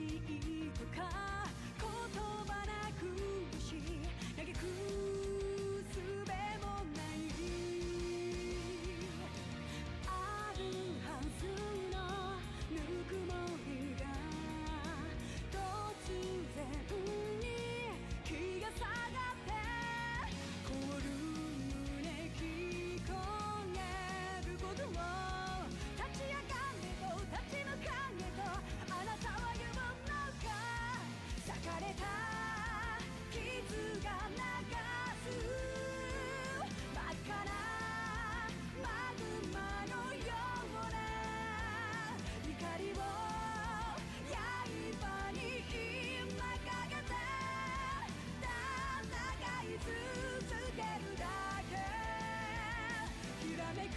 しいとか言葉なくし嘆く術もないあるはずのぬくもりが突然に気が下がって凍る胸聞こえることを立ち上がれと立ち向かえとあなたは言うのか裂かれた傷が流す真っ赤なマグマのような怒りを刃に今かけて戦い続けるだけきらめく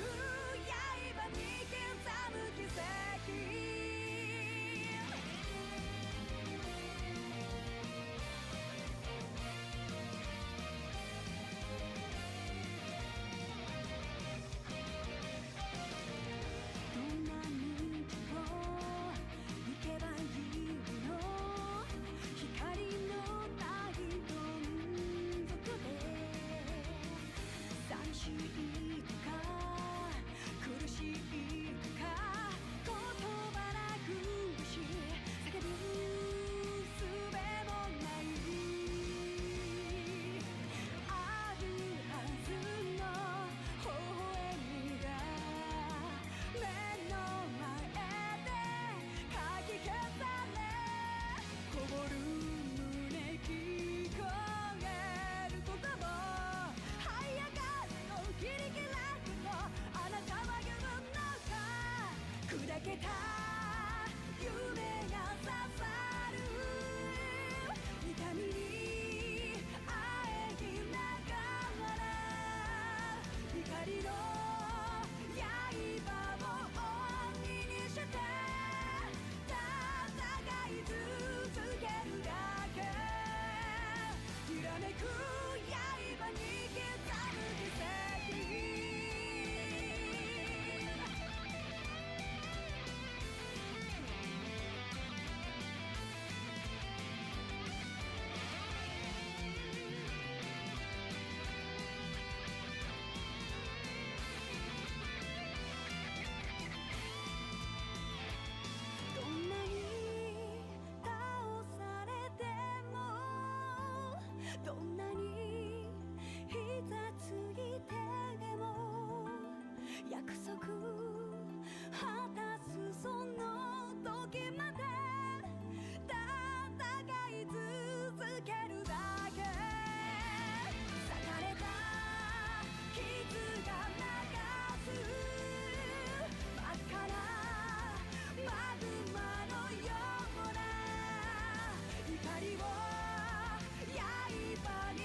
刃に刻む奇跡どんな道を行けばいいの光のないどん底で寂しいとか苦しいとか言葉なくし叫ぶ術もないあるはずの微笑みが目の前でかき消されこぼる胸聞こえる言葉這い上がれの切り開くのあなたは言うのか砕けた夢が刺さる痛みにあえぎながら怒りの刃を鬼にして戦い続けるだけきらめく刃に刻む奇跡どんなに倒されてもどんなに膝ついても約束果たすその時まで戦い続けるだけ裂かれた傷が流す真っ赤なマグマのような怒りを刃に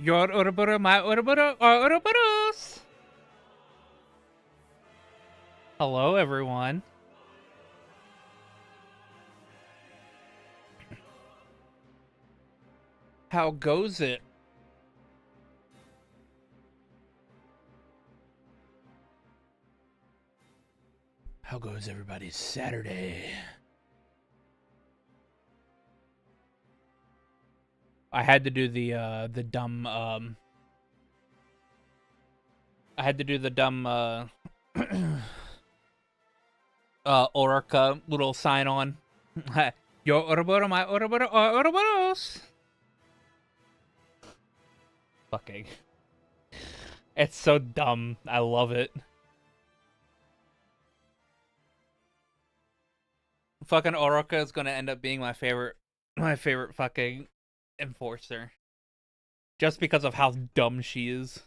Your Uruburu, my Uruburu, our Uruburus! Hello, everyone. How goes it? How goes everybody's Saturday? I had to do the dumb I had to do the dumb Orca little sign on. Yo Ouroboros, my Ouroboros, our Ouroboros. Fucking. It's so dumb. I love it. Fucking Oroka is gonna end up being my favorite fucking enforcer. Just because of how dumb she is.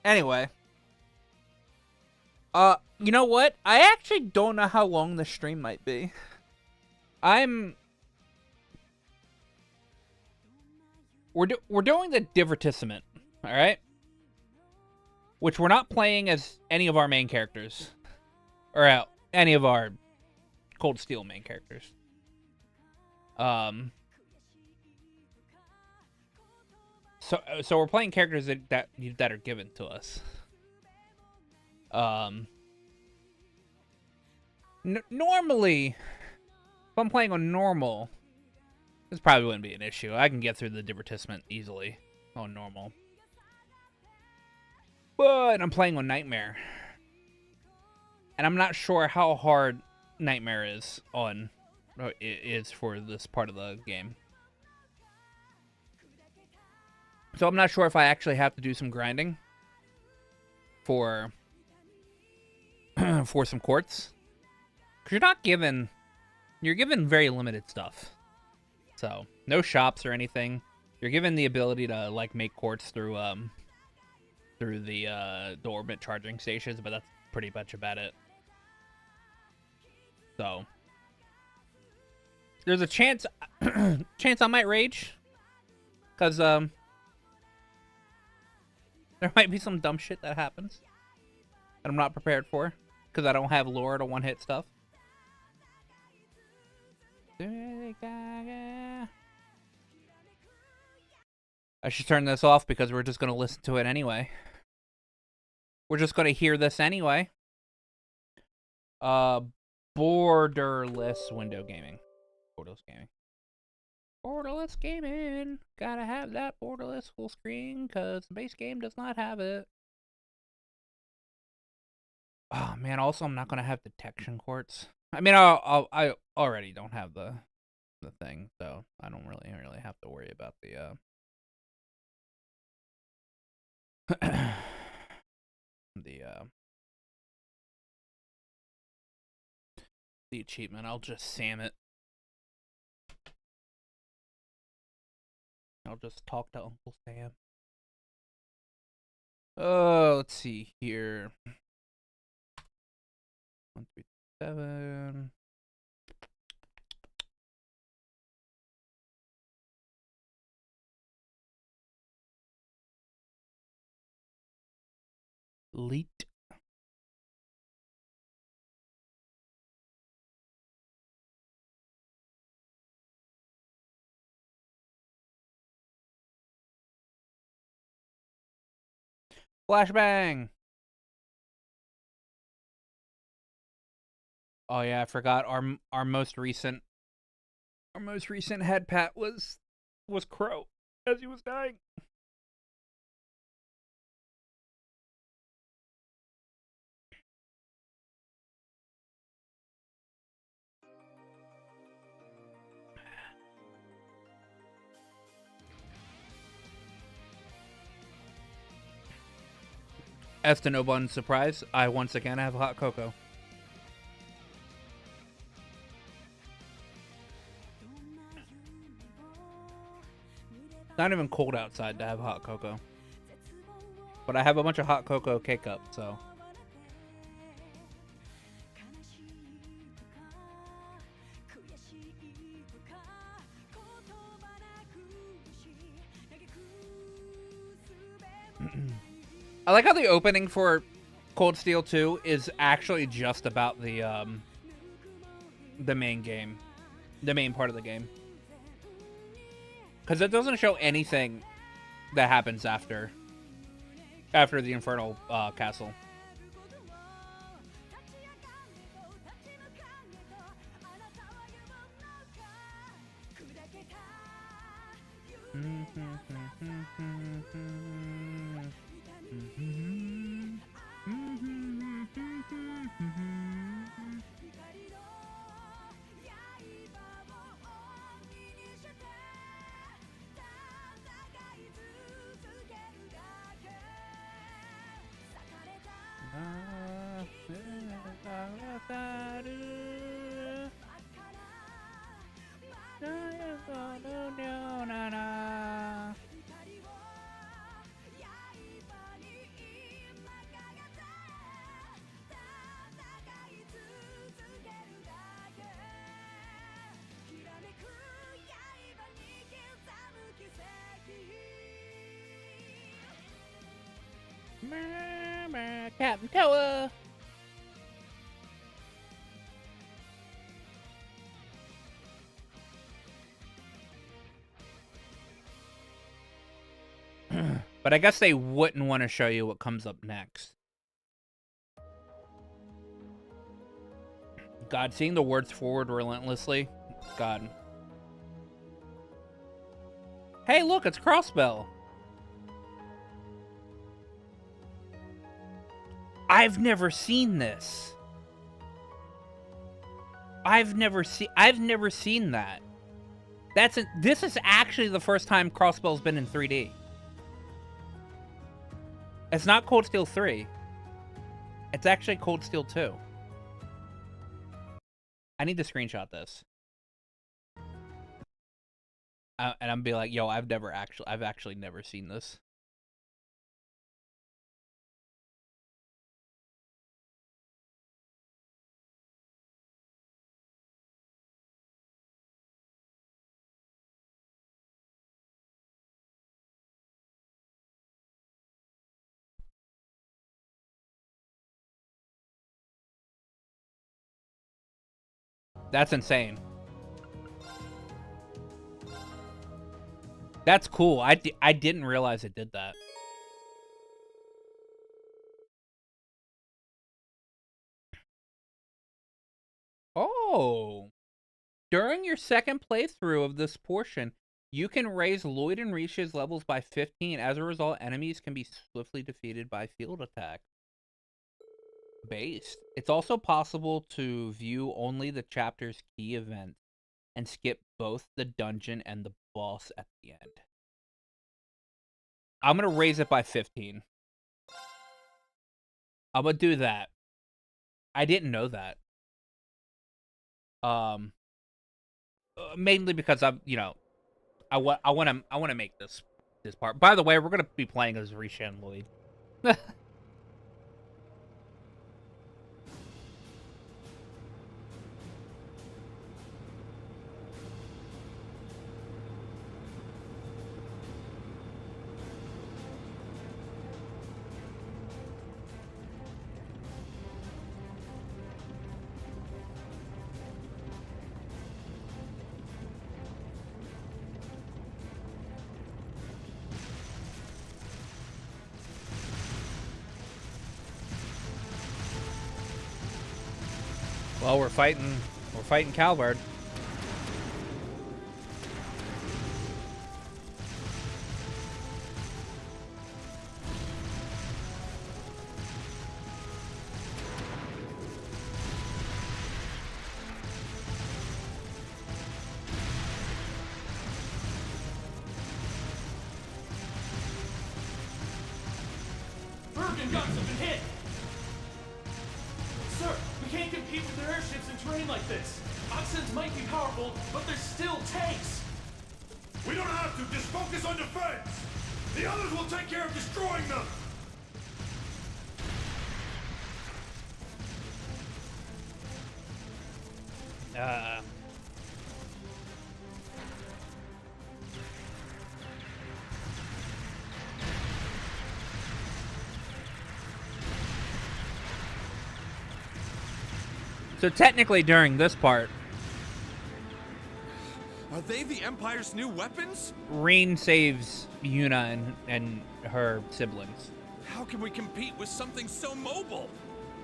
Anyway. You know what? I actually don't know how long the stream might be. We're doing the Divertissement, alright? Which we're not playing as any of our main characters. Or any of our Cold Steel main characters. So we're playing characters that are given to us. Normally, if I'm playing on normal, this probably wouldn't be an issue. I can get through the Divertissement easily on normal. But I'm playing on Nightmare. And I'm not sure how hard Nightmare is for this part of the game. So I'm not sure if I actually have to do some grinding for for some quartz. Because you're given very limited stuff. So, no shops or anything. You're given the ability to like make quartz through the orbit charging stations, but that's pretty much about it. So there's a chance I might rage, because there might be some dumb shit that happens that I'm not prepared for, because I don't have lore to one-hit stuff. I should turn this off because we're just going to listen to it anyway. We're just going to hear this anyway. Borderless window gaming. Borderless gaming. Borderless gaming. Gotta have that borderless full screen because the base game does not have it. Oh man, also I'm not going to have detection quartz. I mean, I already don't have the thing, so I don't really have to worry about the the achievement. I'll just Sam it. I'll just talk to Uncle Sam. Oh, let's see here. 137. Leet. Flashbang. Oh yeah, I forgot our most recent head pat was Crow as he was dying. As to no one's surprise, I once again have hot cocoa. It's not even cold outside to have hot cocoa. But I have a bunch of hot cocoa K-cups, so. I like how the opening for Cold Steel 2 is actually just about the main game. The main part of the game. Because it doesn't show anything that happens after the Infernal Castle. Captain Toa. But I guess they wouldn't want to show you what comes up next. God, seeing the words forward relentlessly. God. Hey, look, it's Crossbell. I've never seen this. I've never seen that. This is actually the first time Crossbell's been in 3D. It's not Cold Steel 3. It's actually Cold Steel 2. I need to screenshot this. And I'm be like, yo, I've actually never seen this. That's insane. That's cool. I didn't realize it did that. Oh. During your second playthrough of this portion, you can raise Lloyd and Risha's levels by 15. As a result, enemies can be swiftly defeated by field attack. Based. It's also possible to view only the chapter's key events and skip both the dungeon and the boss at the end. I'm going to raise it by 15. I'm going to do that. I didn't know that. Mainly because I'm, I want to make this part. By the way, we're going to be playing as Risha and Lloyd. Well, we're fighting Calvard. Bergen guns have been hit! Sir, we can't compete with their airships in terrain like this. Oxens might be powerful, but they're still tanks! We don't have to, just focus on defense! The others will take care of destroying them! So technically during this part, Are they the Empire's new weapons? Rain saves Yuna and her siblings. How can we compete with something so mobile?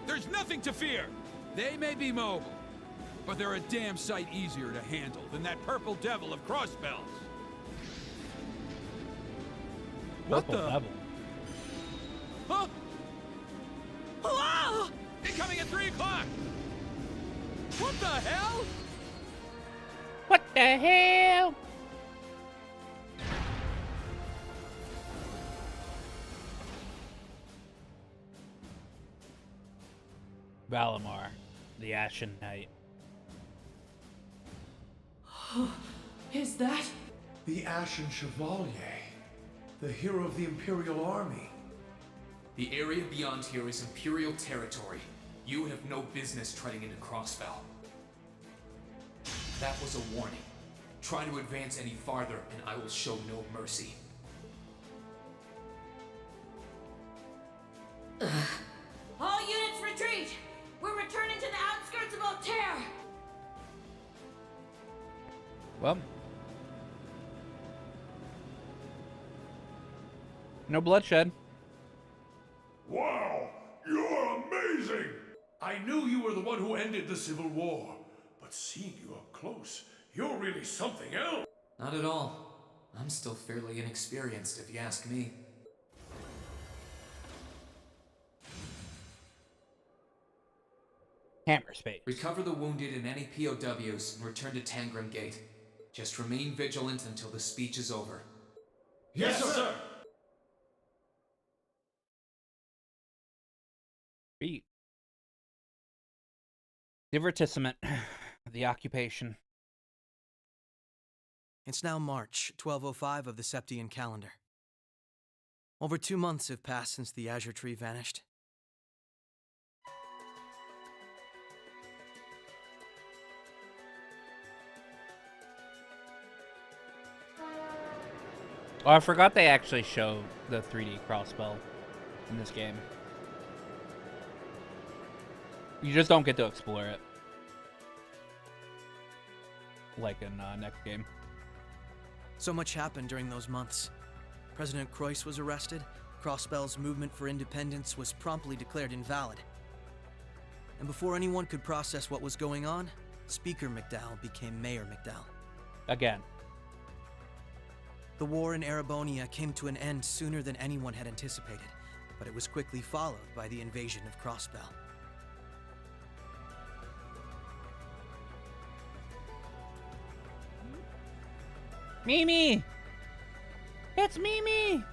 There's nothing to fear! They may be mobile, but they're a damn sight easier to handle than that purple devil of crossbells. What Purple the? Devil. Huh? Hello! Incoming at 3 o'clock! What the hell? What the hell? Valimar, the Ashen Knight. Is that? The Ashen Chevalier, the hero of the Imperial Army. The area beyond here is Imperial territory. You have no business treading into Crossbell. That was a warning. Try to advance any farther, and I will show no mercy. All units retreat! We're returning to the outskirts of Altair! Well, no bloodshed. Wow, you're amazing! I knew you were the one who ended the Civil War, but seeing you up close, you're really something else. Not at all. I'm still fairly inexperienced, if you ask me. Hammer space. Recover the wounded and any POWs and return to Tangram Gate. Just remain vigilant until the speech is over. Yes, sir! Beat. Divertissement. The occupation. It's now March 1205 of the Septian calendar. Over 2 months have passed since the Azure Tree vanished. Oh, I forgot they actually show the 3D crossbow in this game. You just don't get to explore it. Like in next game. So much happened during those months. President Croix was arrested, Crossbell's movement for independence was promptly declared invalid. And before anyone could process what was going on, Speaker McDowell became Mayor McDowell. Again. The war in Erebonia came to an end sooner than anyone had anticipated, but it was quickly followed by the invasion of Crossbell. Mimi! It's Mimi!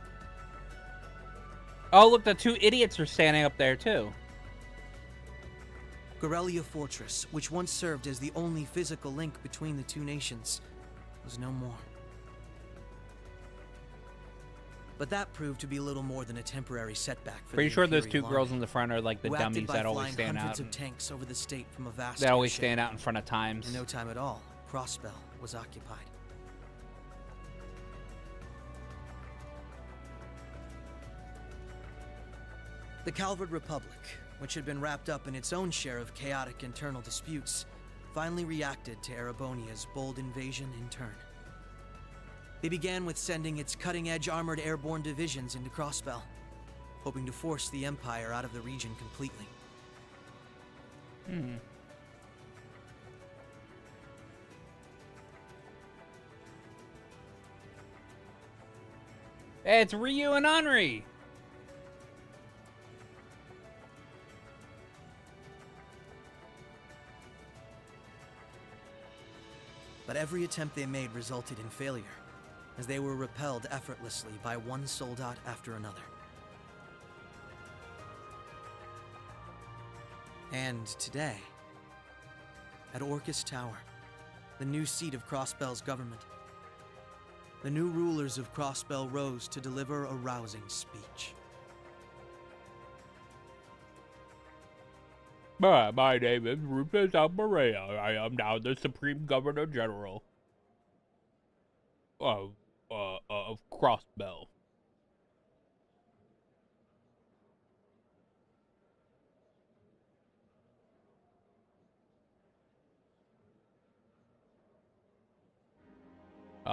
Oh, look, the 2 idiots are standing up there, too. Gorelia Fortress, which once served as the only physical link between the 2 nations, was no more. But that proved to be little more than a temporary setback for Pretty the sure those Imperial 2 girls Army, in the front are like the who acted dummies by that always flying stand hundreds out. of tanks over the state from a vast That always airship. stand out in front of Times. In no time at all, Crossbell was occupied. The Calvard Republic, which had been wrapped up in its own share of chaotic internal disputes, finally reacted to Erebonia's bold invasion in turn. They began with sending its cutting-edge armored airborne divisions into Crossbell, hoping to force the Empire out of the region completely. Hey, it's Ryu and Henri! But every attempt they made resulted in failure, as they were repelled effortlessly by one soldat after another. And today, at Orcus Tower, the new seat of Crossbell's government, the new rulers of Crossbell rose to deliver a rousing speech. My name is Rufus Almarea. I am now the Supreme Governor General of Crossbell.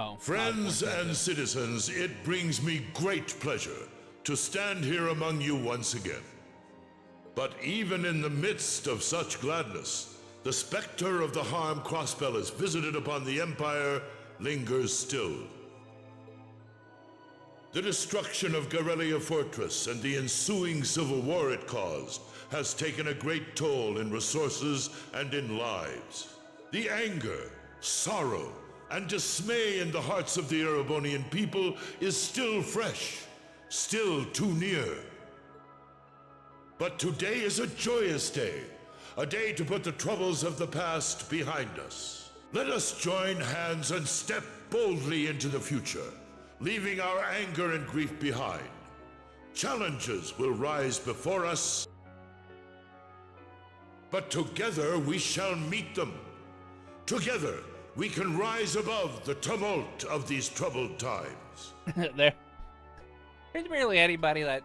Oh. Friends and citizens, it brings me great pleasure to stand here among you once again. But even in the midst of such gladness, the specter of the harm Crossbell has visited upon the Empire lingers still. The destruction of Garrelia Fortress and the ensuing civil war it caused has taken a great toll in resources and in lives. The anger, sorrow, and dismay in the hearts of the Erebonian people is still fresh, still too near. But today is a joyous day, a day to put the troubles of the past behind us. Let us join hands and step boldly into the future, leaving our anger and grief behind. Challenges will rise before us, but together we shall meet them. Together, we can rise above the tumult of these troubled times. There's barely anybody that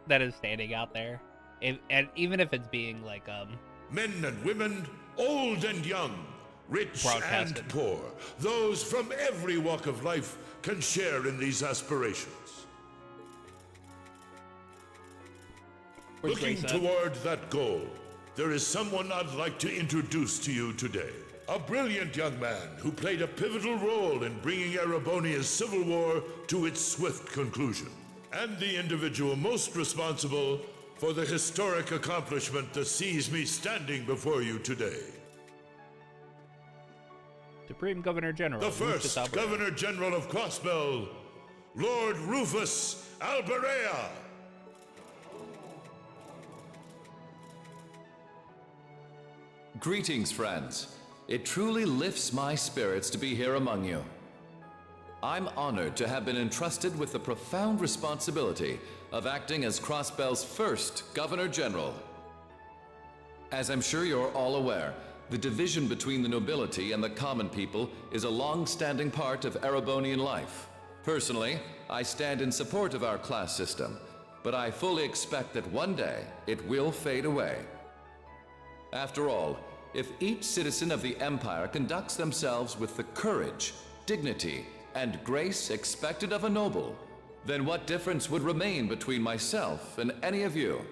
that is standing out there, and even if it's being like Men and women, old and young, rich and poor, those from every walk of life can share in these aspirations. Looking toward that goal, there is someone I'd like to introduce to you today. A brilliant young man who played a pivotal role in bringing Erebonia's civil war to its swift conclusion, and the individual most responsible for the historic accomplishment that sees me standing before you today. Supreme Governor General. The first Governor General of Crossbell, Lord Rufus Alberea. Greetings, friends. It truly lifts my spirits to be here among you. I'm honored to have been entrusted with the profound responsibility of acting as Crossbell's first Governor General. As I'm sure you're all aware, the division between the nobility and the common people is a long-standing part of Erebonian life. Personally, I stand in support of our class system, but I fully expect that one day it will fade away. After all, if each citizen of the Empire conducts themselves with the courage, dignity, and grace expected of a noble, then what difference would remain between myself and any of you?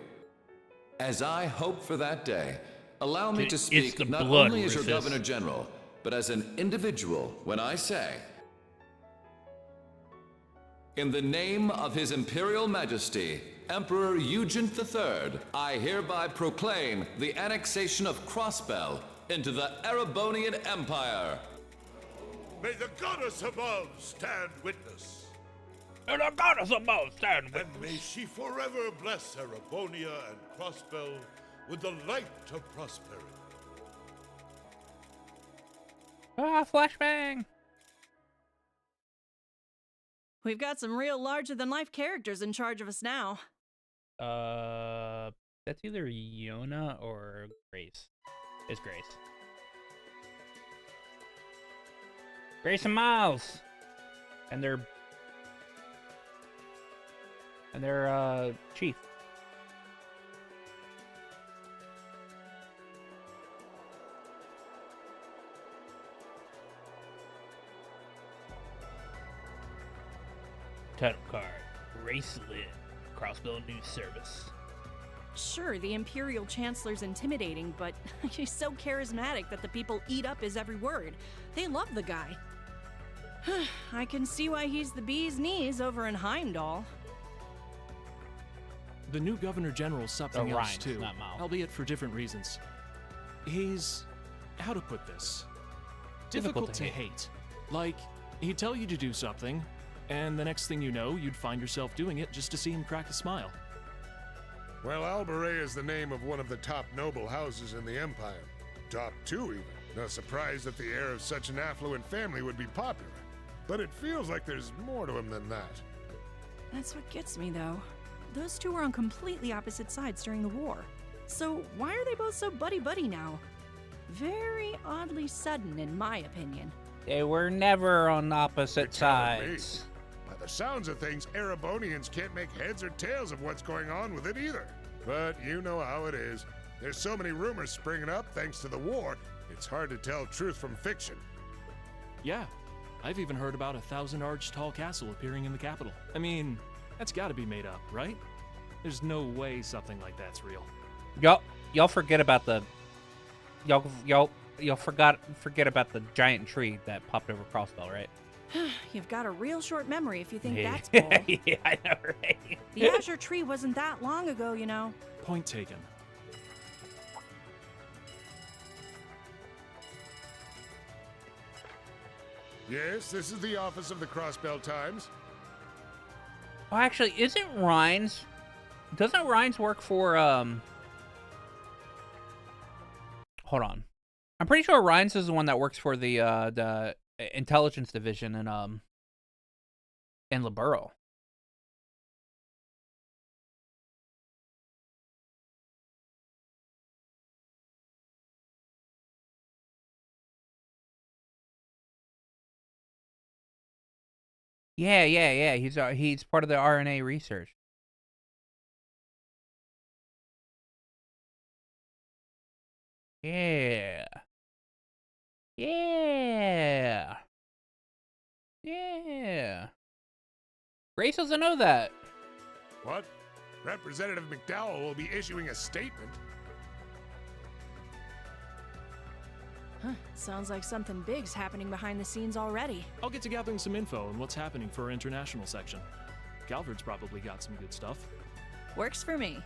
As I hope for that day, allow me to speak not only as your Governor General, but as an individual when I say, in the name of His Imperial Majesty, Emperor Eugent III, I hereby proclaim the annexation of Crossbell into the Erebonian Empire. May the goddess above stand witness. May the goddess above stand witness. And may she forever bless Erebonia and Crossbell with the light of prosperity. Ah, flashbang! We've got some real larger-than-life characters in charge of us now. That's either Yona or Grace. It's Grace. Grace and Miles! And their chief. Title card. Grace Lynn. Crossbell News Service. Sure, the Imperial Chancellor's intimidating, but he's so charismatic that the people eat up his every word. They love the guy. I can see why he's the bee's knees over in Heimdall. The new Governor General's something else too, albeit for different reasons. He's... how to put this? Difficult to hate. Like, he'd tell you to do something, and the next thing you know, you'd find yourself doing it just to see him crack a smile. Well, Alberea is the name of one of the top noble houses in the Empire. Top 2, even. No surprise that the heir of such an affluent family would be popular. But it feels like there's more to him than that. That's what gets me, though. Those two were on completely opposite sides during the war. So why are they both so buddy-buddy now? Very oddly sudden, in my opinion. They were never on opposite sides. By the sounds of things, Erebonians can't make heads or tails of what's going on with it either. But you know how it is. There's so many rumors springing up thanks to the war, it's hard to tell truth from fiction. Yeah, I've even heard about a 1,000-arch tall castle appearing in the capital. I mean, that's gotta be made up, right? There's no way something like that's real. Y'all forget about the y'all forget about the giant tree that popped over Crossbell, right? You've got a real short memory if you think that's bull. Yeah, I know, right? The Azure Tree wasn't that long ago, you know. Point taken. Yes, this is the office of the Crossbell Times. Oh, actually, isn't Rhines... Doesn't Rhines work for, Hold on. I'm pretty sure Rhines is the one that works for the intelligence division in Laburo. Yeah. He's part of the RNA research. Yeah. Grace doesn't know that. What? Representative McDowell will be issuing a statement. Huh. Sounds like something big's happening behind the scenes already. I'll get to gathering some info on what's happening for our international section. Calvard's probably got some good stuff. Works for me.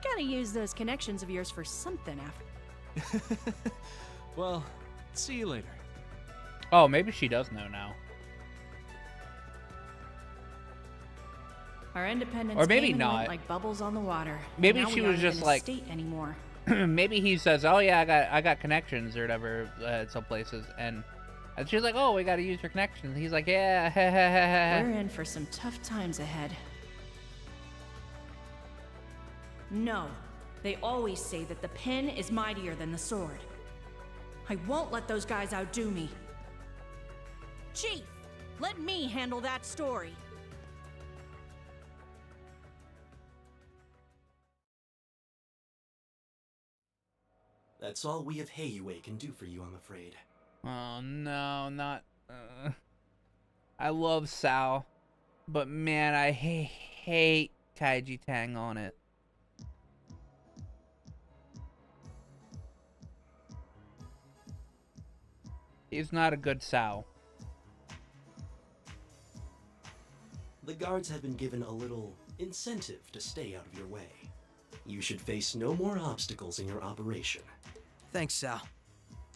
Gotta use those connections of yours for something after. Well, see you later. Oh, maybe she does know now. Our independence Or maybe came and not. went like bubbles on the water. Maybe Now she we was aren't just even a like- state anymore. Maybe he says, "Oh yeah, I got connections or whatever at some places," and she's like, "Oh, we got to use your connections." He's like, "Yeah." We're in for some tough times ahead. No, they always say that the pen is mightier than the sword. I won't let those guys outdo me. Chief, let me handle that story. That's all we of Heiyue can do for you, I'm afraid. Oh no, not. I love Sal, but man, I hate Kaiji Tang on it. He's not a good Sal. The guards have been given a little incentive to stay out of your way. You should face no more obstacles in your operation. Thanks, Sal.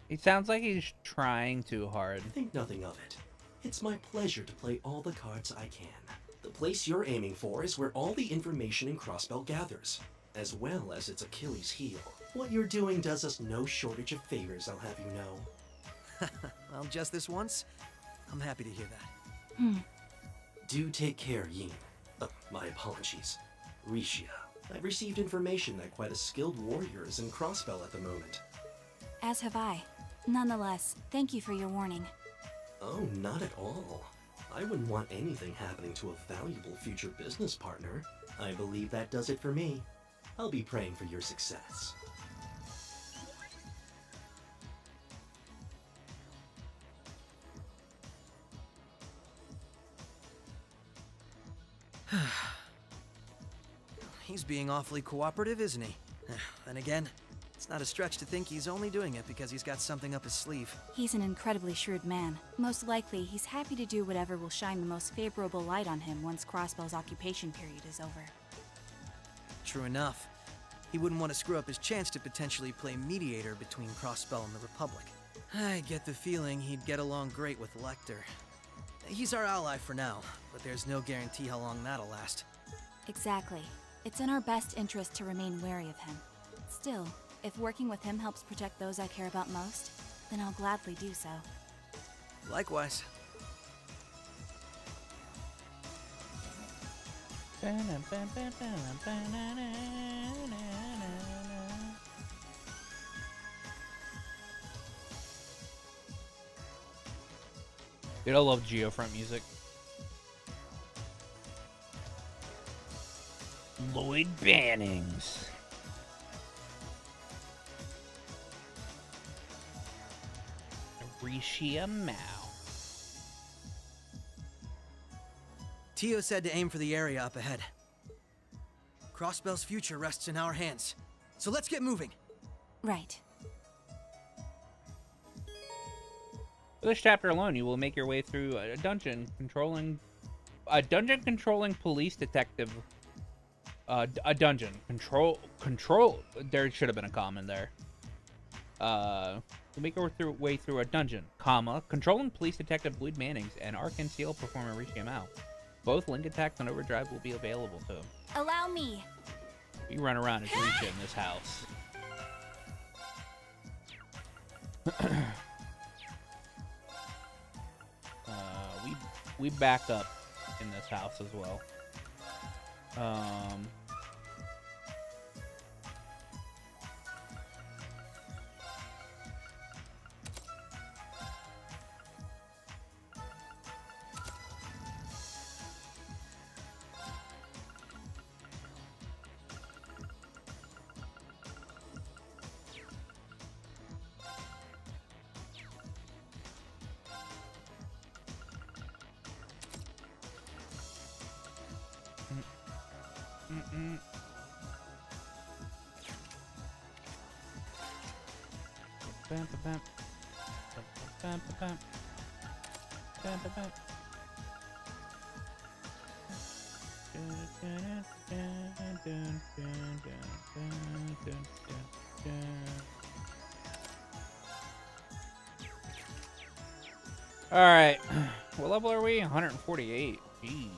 He sounds like he's trying too hard. Think nothing of it. It's my pleasure to play all the cards I can. The place you're aiming for is where all the information in Crossbell gathers, as well as its Achilles heel. What you're doing does us no shortage of favors, I'll have you know. Well, just this once, I'm happy to hear that. Do take care, Yin. My apologies. Rishia. I've received information that quite a skilled warrior is in Crossbell at the moment. As have I. Nonetheless, thank you for your warning. Oh, not at all. I wouldn't want anything happening to a valuable future business partner. I believe that does it for me. I'll be praying for your success. He's being awfully cooperative, isn't he? Then again, it's not a stretch to think he's only doing it because he's got something up his sleeve. He's an incredibly shrewd man. Most likely, he's happy to do whatever will shine the most favorable light on him once Crossbell's occupation period is over. True enough. He wouldn't want to screw up his chance to potentially play mediator between Crossbell and the Republic. I get the feeling he'd get along great with Lecter. He's our ally for now, but there's no guarantee how long that'll last. Exactly. It's in our best interest to remain wary of him. Still, if working with him helps protect those I care about most, then I'll gladly do so. Likewise. Dude, I love Geofront music. Lloyd Bannings. Rishia Mao. Tio said to aim for the area up ahead. Crossbell's future rests in our hands. So let's get moving. Right. For this chapter alone, you will make your way through a dungeon controlling police detective. A dungeon control. There should have been a comma in there. You'll make your way through a dungeon, comma, controlling police detective Lloyd Mannings and Arcan Seal performer Rishi Mao. Both link attacks on Overdrive will be available to him. Allow me. You run around as Risha in this house. We back up in this house as well. All right, what level are we? 148. Jeez.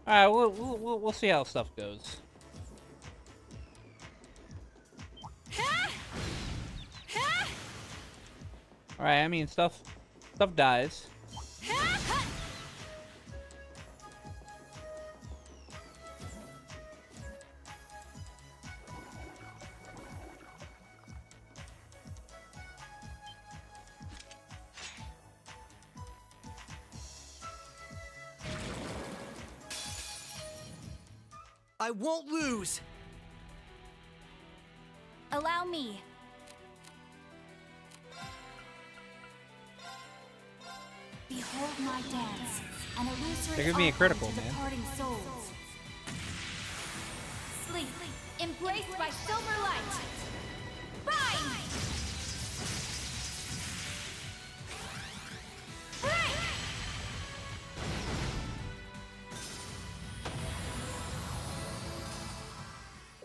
All right, we'll see how stuff goes. All right, I mean stuff dies. I won't lose! Allow me. Behold my dance, an illusory They're gonna be a critical, offering to man. departing souls. Sleep, embraced by silver light. Rise! Break!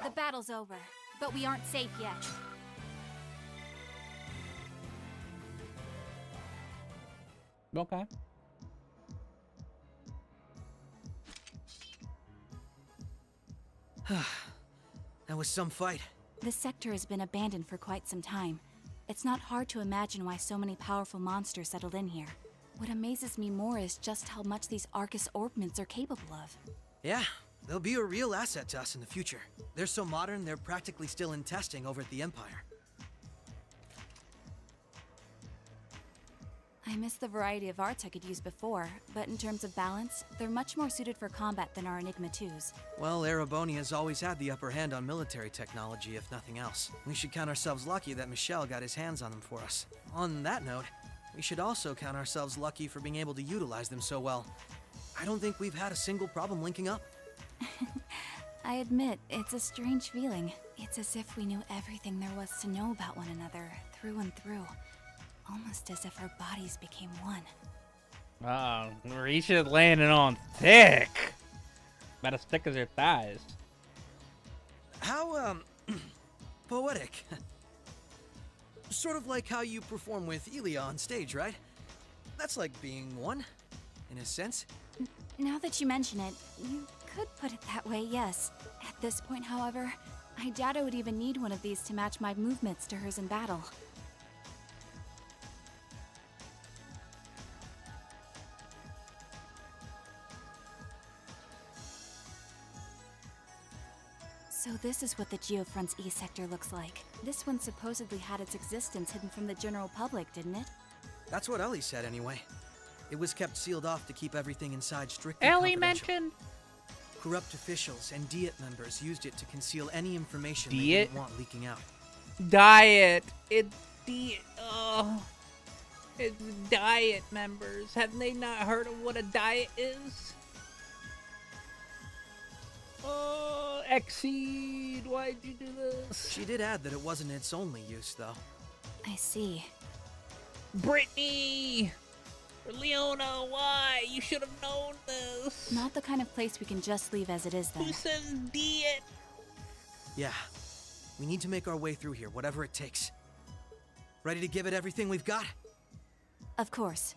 The battle's over, but we aren't safe yet. Okay. That was some fight. This sector has been abandoned for quite some time. It's not hard to imagine why so many powerful monsters settled in here. What amazes me more is just how much these Arcus orbments are capable of. Yeah, they'll be a real asset to us in the future. They're so modern, they're practically still in testing over at the Empire. I miss the variety of arts I could use before, but in terms of balance, they're much more suited for combat than our Enigma 2s. Well, Erebonia's always had the upper hand on military technology, if nothing else. We should count ourselves lucky that Michel got his hands on them for us. On that note, we should also count ourselves lucky for being able to utilize them so well. I don't think we've had a single problem linking up. I admit, it's a strange feeling. It's as if we knew everything there was to know about one another, through and through. Almost as if our bodies became one. Oh, Risha's laying it on thick. About as thick as her thighs. How, poetic. Sort of like how you perform with Elia on stage, right? That's like being one, in a sense. Now that you mention it, you could put it that way, yes. At this point, however, I doubt I would even need one of these to match my movements to hers in battle. So this is what the Geofront's E sector looks like. This one supposedly had its existence hidden from the general public, didn't it? That's what Ellie said anyway. It was kept sealed off to keep everything inside strictly Ellie confidential. mentioned Corrupt officials and Diet members used it to conceal any information they Diet? didn't want leaking out. Diet. It's Diet. Oh, it's Diet members. Have they not heard of what a diet is? Oh, Exceed, why'd you do this? She did add that it wasn't its only use, though. I see. Brittany! Leona, why? You should have known this. Not the kind of place we can just leave as it is, then. Who says Diet? Yeah. We need to make our way through here, whatever it takes. Ready to give it everything we've got? Of course.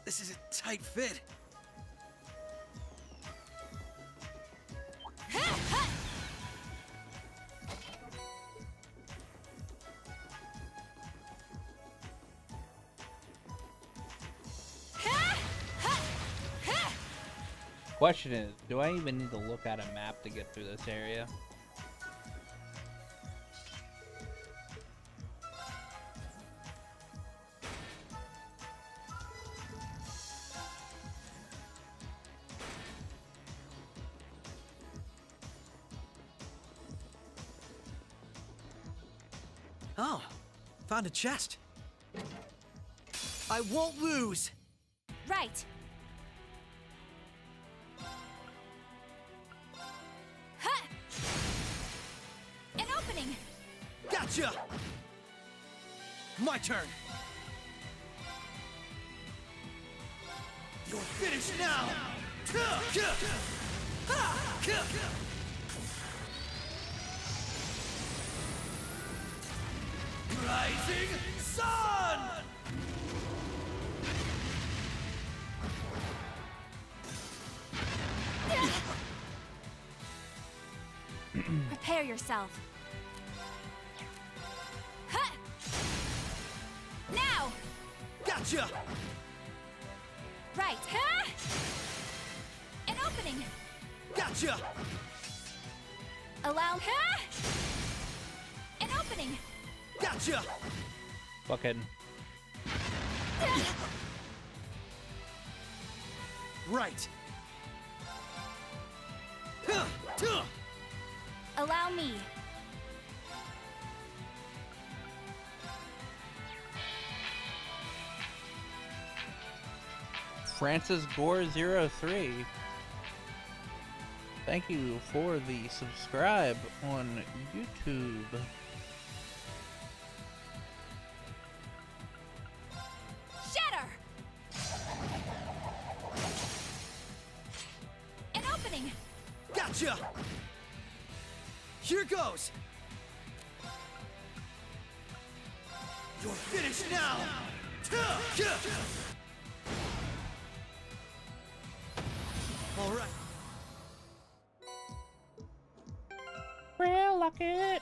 This is a tight fit. Question is, do I even need to look at a map to get through this area? Oh, found a chest. I won't lose. Right. Ha! An opening. Gotcha. My turn. You're finished now. Rising Sun! Prepare yourself. Ha! Now! Gotcha! Right. Ha! An opening. Gotcha! Allow. Ha! An opening. Gotcha! Fucking. Right. Allow me. Francis Gore 03. Thank you for the subscribe on YouTube. Shatter! An opening! Gotcha! Here goes! You're finished now! All right. Well, look it.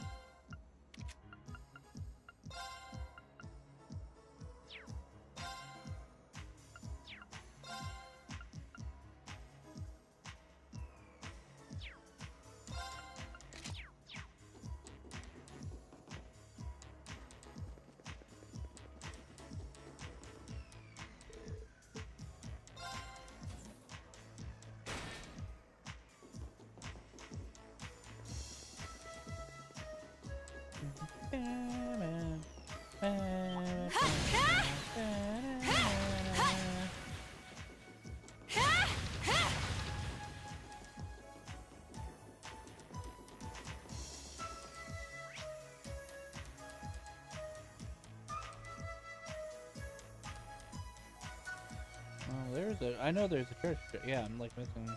Oh, there's a. I know there's a church. Yeah, I'm like missing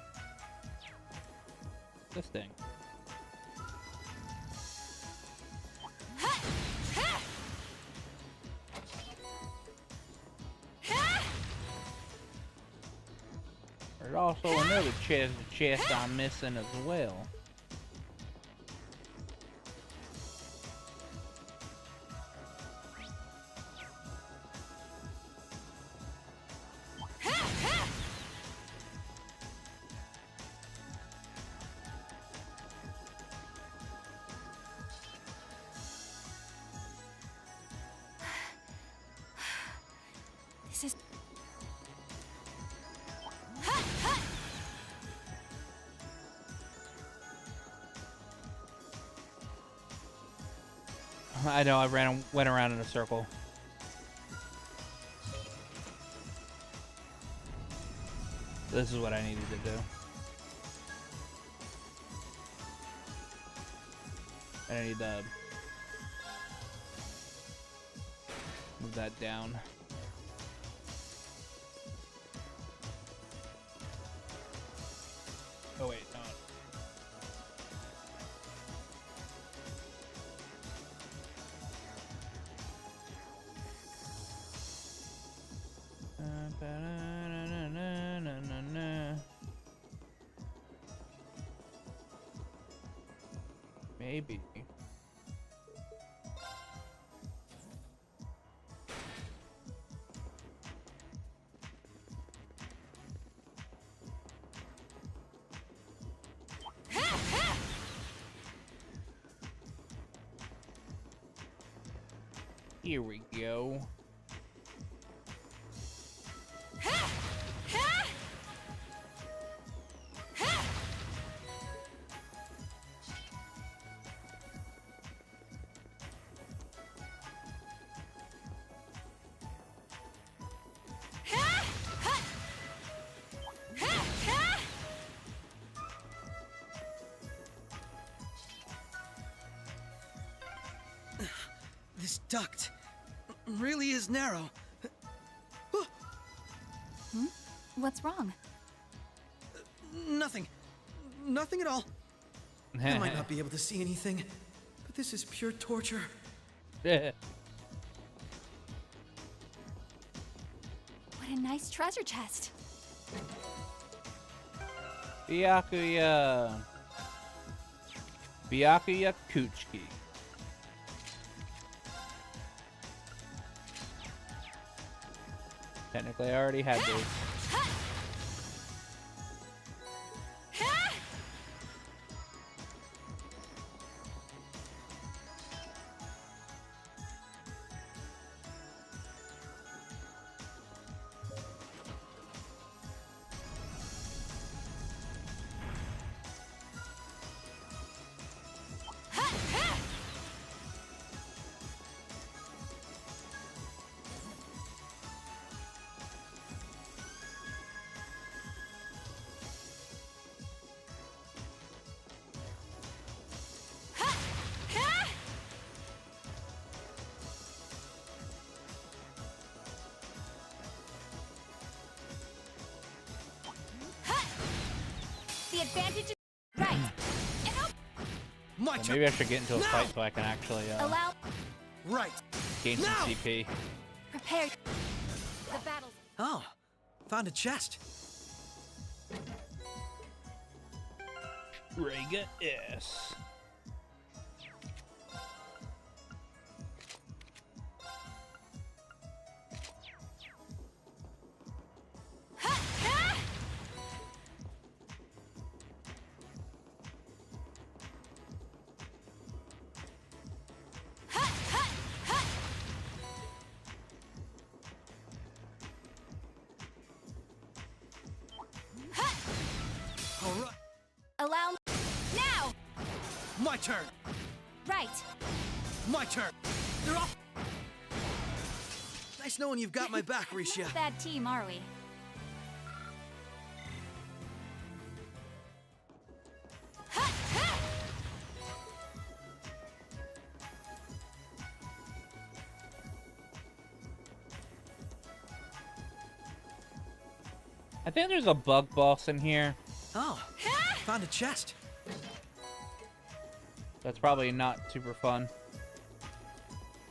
this thing. There's also another chest I'm missing as well. This is... I know, I went around in a circle. This is what I needed to do. I need to move that down. Oh wait, no. Maybe. Here we go. This duct really is narrow. Hmm? What's wrong? Nothing. Nothing at all. I might not be able to see anything, but this is pure torture. What a nice treasure chest. Byakuya Kuchiki. Technically, I already had those. The advantage is right. My Well, maybe I should get into a fight so I can actually Allow right. gain some CP. prepare the battle. Oh, found a chest. Rega S. Allow now. My turn. Right. My turn. They're off. Nice knowing you've got my back, Risha. Bad team, are we? I think there's a bug boss in here. Oh, found a chest. That's probably not super fun.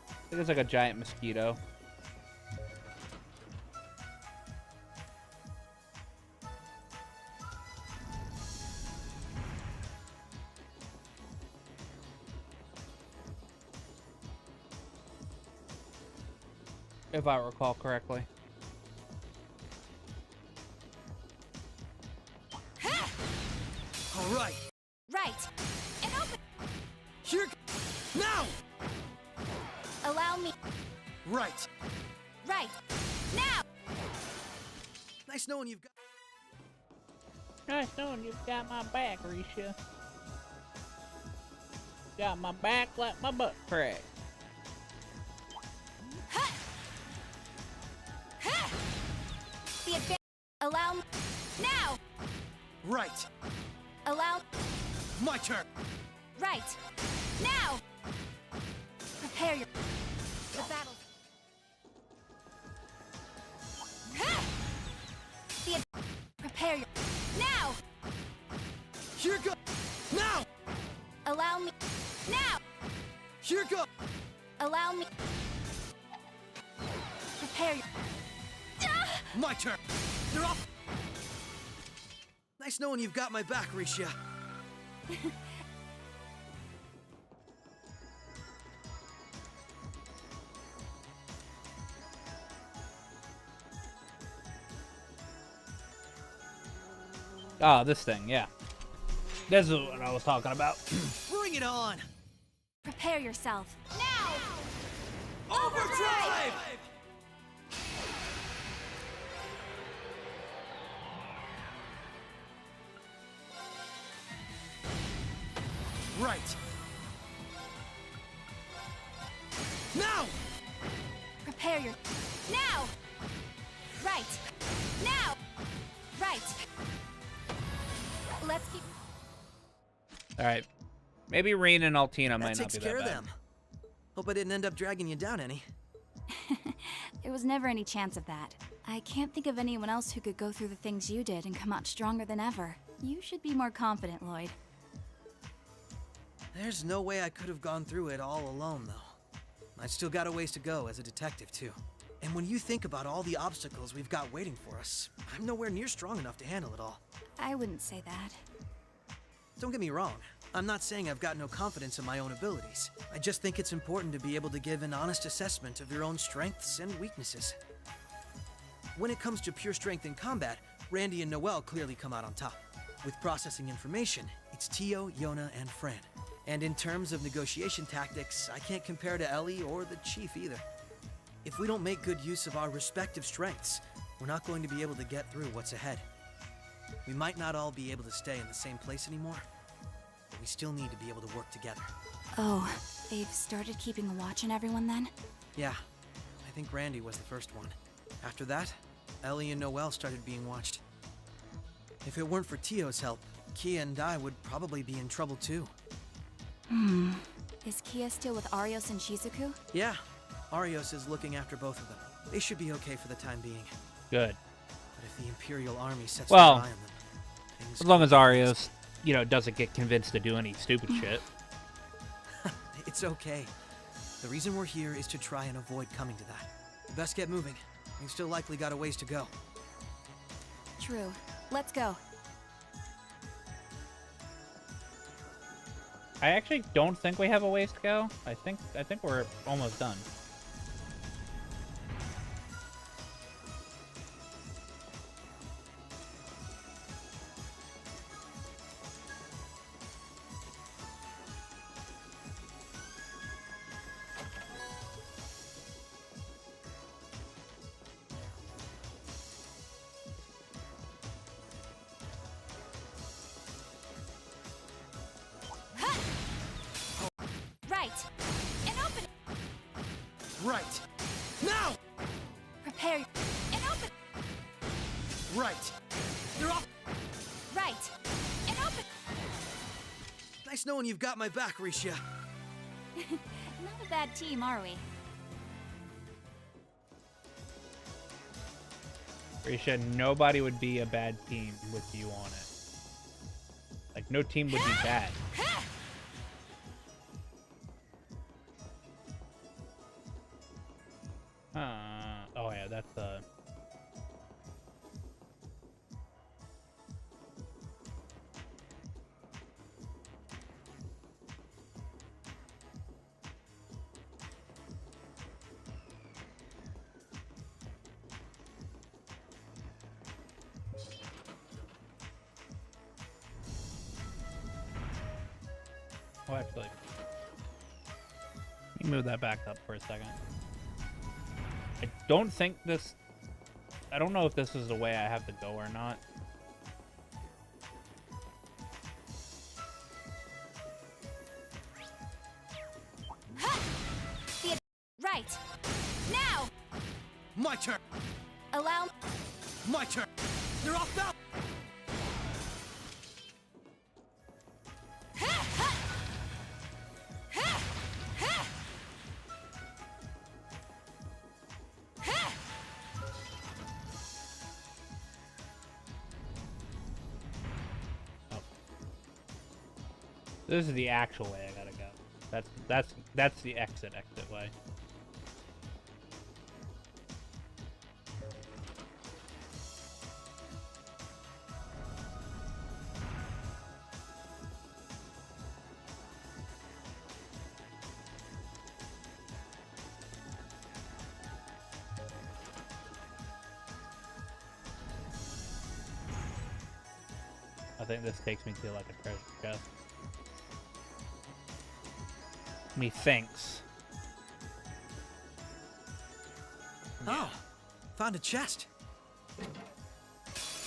I think it's like a giant mosquito. If I recall correctly. All right. Right. And open. Here. Now. Allow me. Right. Right. Now. Nice knowing you've got. Nice knowing you've got my back, Risha. Got my back like my butt crack. The advance. Allow me. Now. Right. Allow. My turn. Right. Now. Prepare your. The battle. Prepare your. Now. Here go. Now. Allow me. Now. Here go. Allow me. Prepare your. My turn. You're off. Nice knowing you've got my back, Risha. Ah, this thing, yeah. This is what I was talking about. Bring it on. Prepare yourself. Now. Overdrive! Right. Now! Prepare your. Now! Right. Now! Right. Let's keep. Alright. Maybe Rain and Altina might not be takes that care of bad. them. Hope I didn't end up dragging you down any. There was never any chance of that. I can't think of anyone else who could go through the things you did and come out stronger than ever. You should be more confident, Lloyd. There's no way I could have gone through it all alone, though. I've still got a ways to go as a detective, too. And when you think about all the obstacles we've got waiting for us, I'm nowhere near strong enough to handle it all. I wouldn't say that. Don't get me wrong. I'm not saying I've got no confidence in my own abilities. I just think it's important to be able to give an honest assessment of your own strengths and weaknesses. When it comes to pure strength in combat, Randy and Noelle clearly come out on top. With processing information, it's Tio, Yona, and Fran. And in terms of negotiation tactics, I can't compare to Ellie or the Chief either. If we don't make good use of our respective strengths, we're not going to be able to get through what's ahead. We might not all be able to stay in the same place anymore, but we still need to be able to work together. Oh, they've started keeping a watch on everyone then? Yeah, I think Randy was the first one. After that, Ellie and Noelle started being watched. If it weren't for Tio's help, Kia and I would probably be in trouble too. Is Kia still with Arios and Shizuku? Yeah, Arios is looking after both of them. They should be okay for the time being. Good. But if the Imperial Army sets Well, their eye on them, things as long as could- Arios, doesn't get convinced to do any stupid shit. It's okay. The reason we're here is to try and avoid coming to that. Best get moving. We've still likely got a ways to go. True. Let's go. I actually don't think we have a ways to go. I think we're almost done. Right. And open. Right. Now! Prepare. And open. Right. You're off. Right. And open. Nice knowing you've got my back, Risha. Not a bad team, are we? Risha, nobody would be a bad team with you on it. Like, no team would be bad. Oh yeah, that's oh, actually, let me move that back up for a second. I don't think this... I don't know if this is the way I have to go or not. Right. Now! My turn! Allow... My turn! They're off now! This is the actual way I gotta go. That's the exit way. I think this takes me to like a treasure chest. Methinks. Oh, found a chest.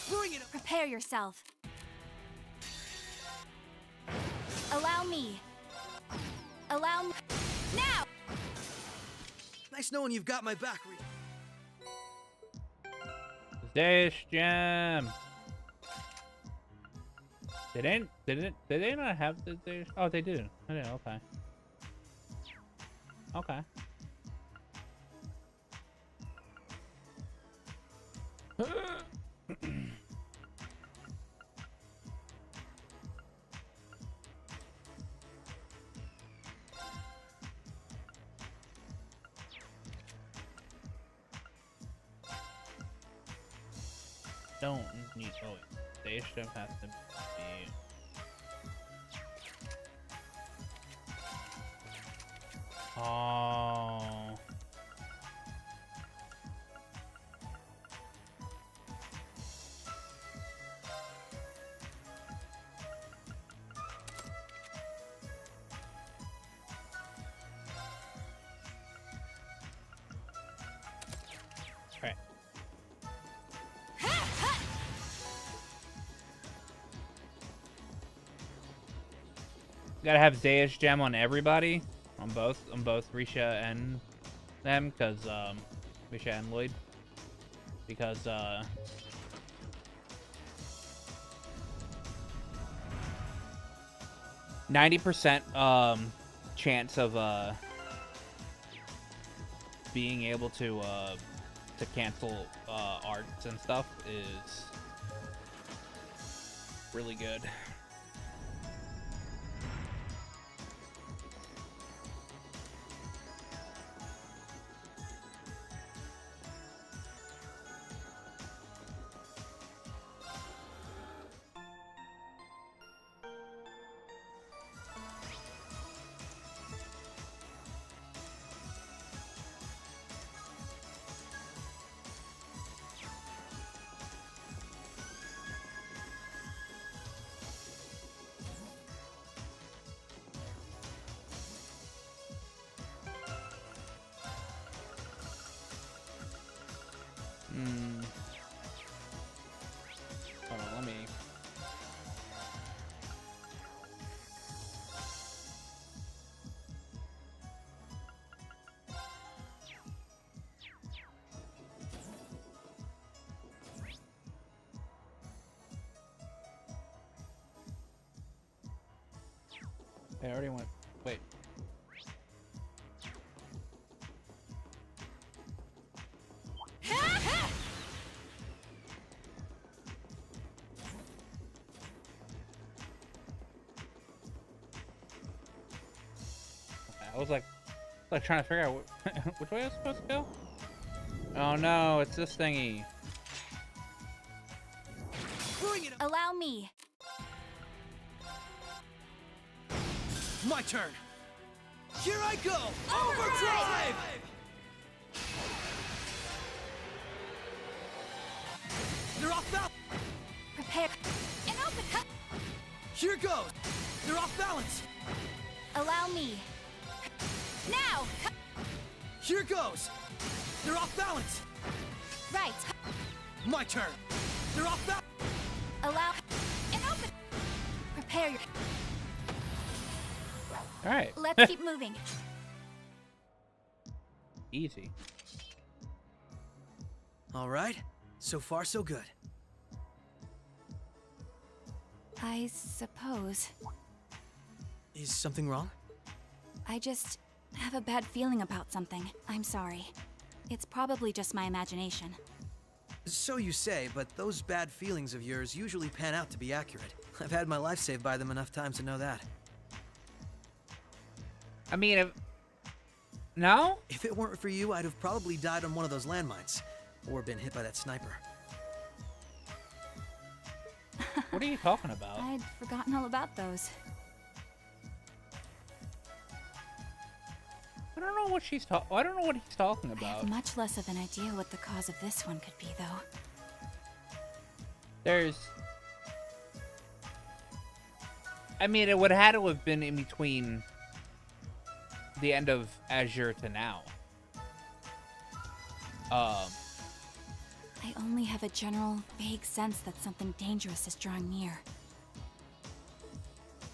Bring it up. Prepare yourself. Allow me. Allow me. Now! Nice knowing you've got my back, Rita. Dash Jam. Did they not have the dash? Oh, they do. I did. Okay. Okay. Don't need. Oh, stage stuff has to be. Oh. Right. Gotta have Zaya's gem on everybody, on both Risha and them, because Risha and Lloyd, because 90% chance of being able to cancel arts and stuff is really good. Hold on, let me... I already went... Wait. I was like trying to figure out which way I was supposed to go. Oh no, it's this thingy. Allow me. My turn. Here I go. Overdrive! They're off balance. Prepare. And open. Here goes. They're off balance. Allow me. Now. Here goes. They're off balance. Right. My turn. They're off balance. Allow. And open. Prepare your. All right. Let's keep moving. Easy. All right. So far, so good. I suppose. Is something wrong? I just have a bad feeling about something. I'm sorry. It's probably just my imagination. So you say, but those bad feelings of yours usually pan out to be accurate. I've had my life saved by them enough times to know that. I mean, no? If it weren't for you, I'd have probably died on one of those landmines. Or been hit by that sniper. What are you talking about? I'd forgotten all about those. I don't know what she's talking. I don't know what he's talking I about. have much less of an idea what the cause of this one could be, though. There's. I mean, it would have had to have been in between the end of Azure to now. I only have a general, vague sense that something dangerous is drawing near.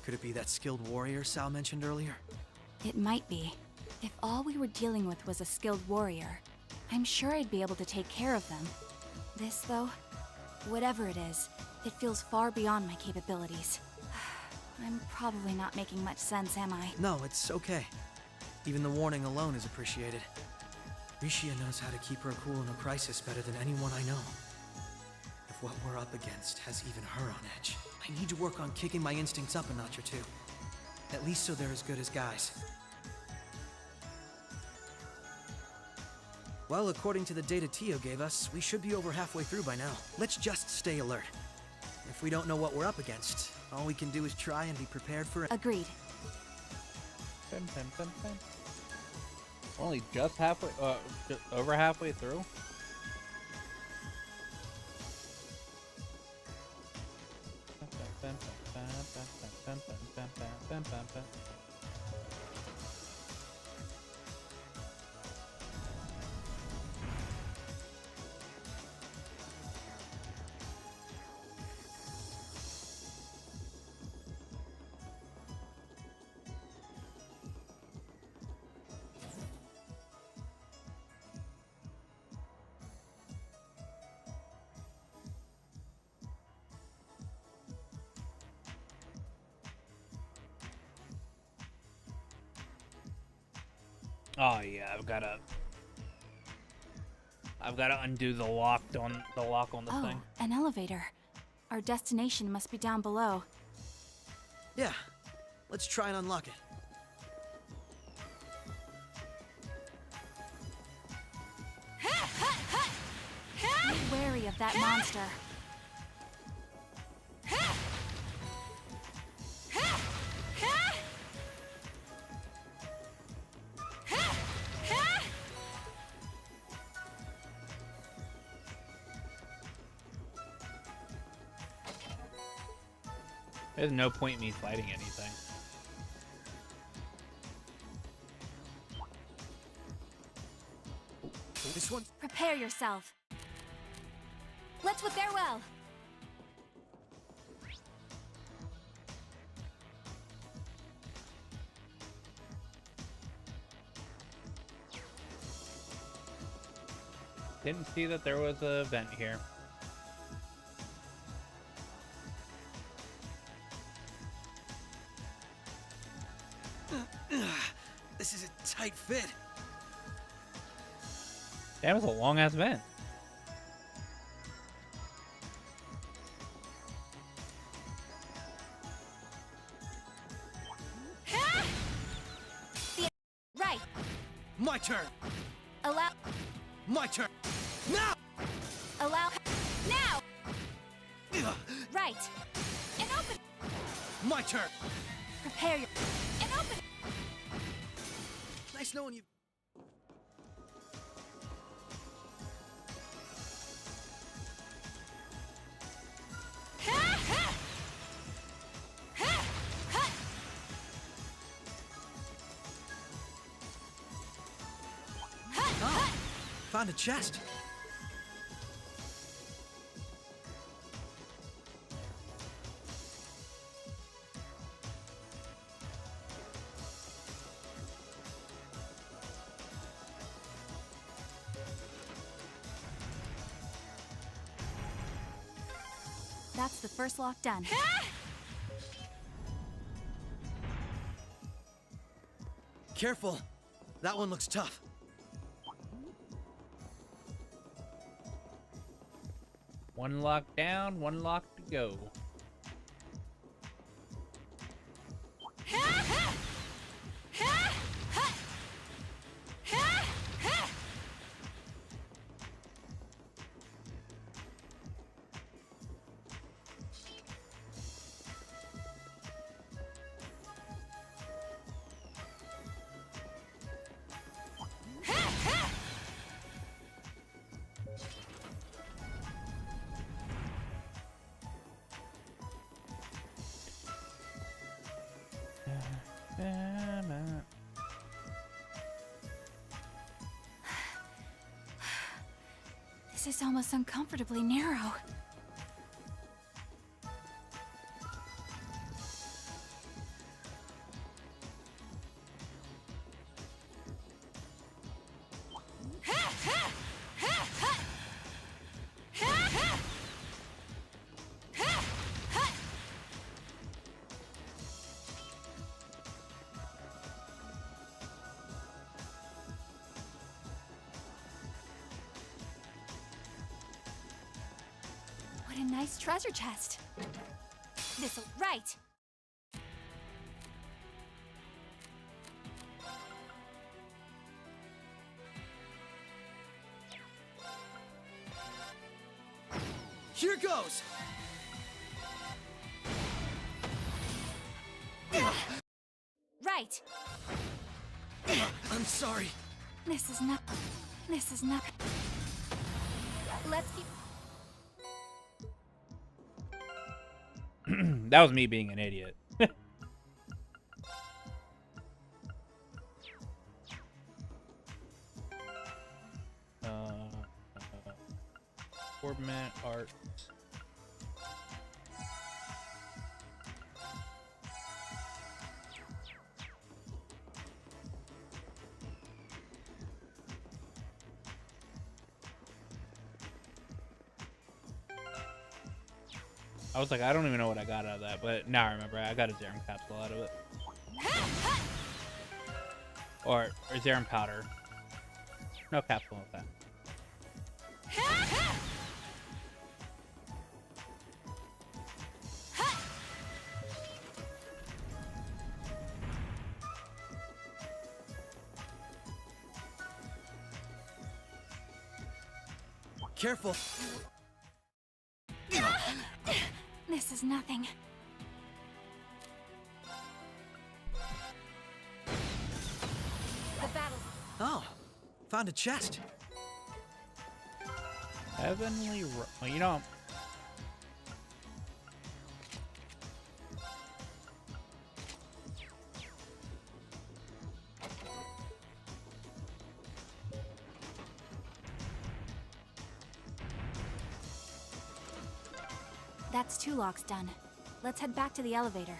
Could it be that skilled warrior Sal mentioned earlier? It might be. If all we were dealing with was a skilled warrior, I'm sure I'd be able to take care of them. This, though, whatever it is, it feels far beyond my capabilities. I'm probably not making much sense, am I? No, it's okay. Even the warning alone is appreciated. Rishia knows how to keep her cool in a crisis better than anyone I know. If what we're up against has even her on edge, I need to work on kicking my instincts up a notch or two. At least so they're as good as guys. Well, according to the data Tio gave us, we should be over halfway through by now. Let's just stay alert. If we don't know what we're up against, all we can do is try and be prepared for it. Agreed. Only just halfway, just over halfway through. Oh yeah, I've gotta undo the lock on the thing. An elevator. Our destination must be down below. Yeah, let's try and unlock it. Be wary of that monster. There's no point in me fighting anything. This one. Prepare yourself. Let's with their well. Didn't see that there was a vent here. This is a tight fit. That was a long ass vent. My turn. Allow. My turn. Now. Allow. Now. Right. And open. My turn. Prepare your. And open. Nice knowing you. Oh, found a chest. That's the first lock done. Careful. That one looks tough. One lock down, one lock to go. This is almost uncomfortably narrow. What a nice treasure chest. This'll right. Here goes. Right. I'm sorry. This is not. Let's keep. That was me being an idiot. Format art. I was like, I don't even know what I got out of that, but now I remember. I got a Zerum capsule out of it. Or Zerum powder. No capsule with that. Careful. This is nothing. The battle. Oh, found a chest. Heavenly. Well, you know. That's 2 locks done. Let's head back to the elevator.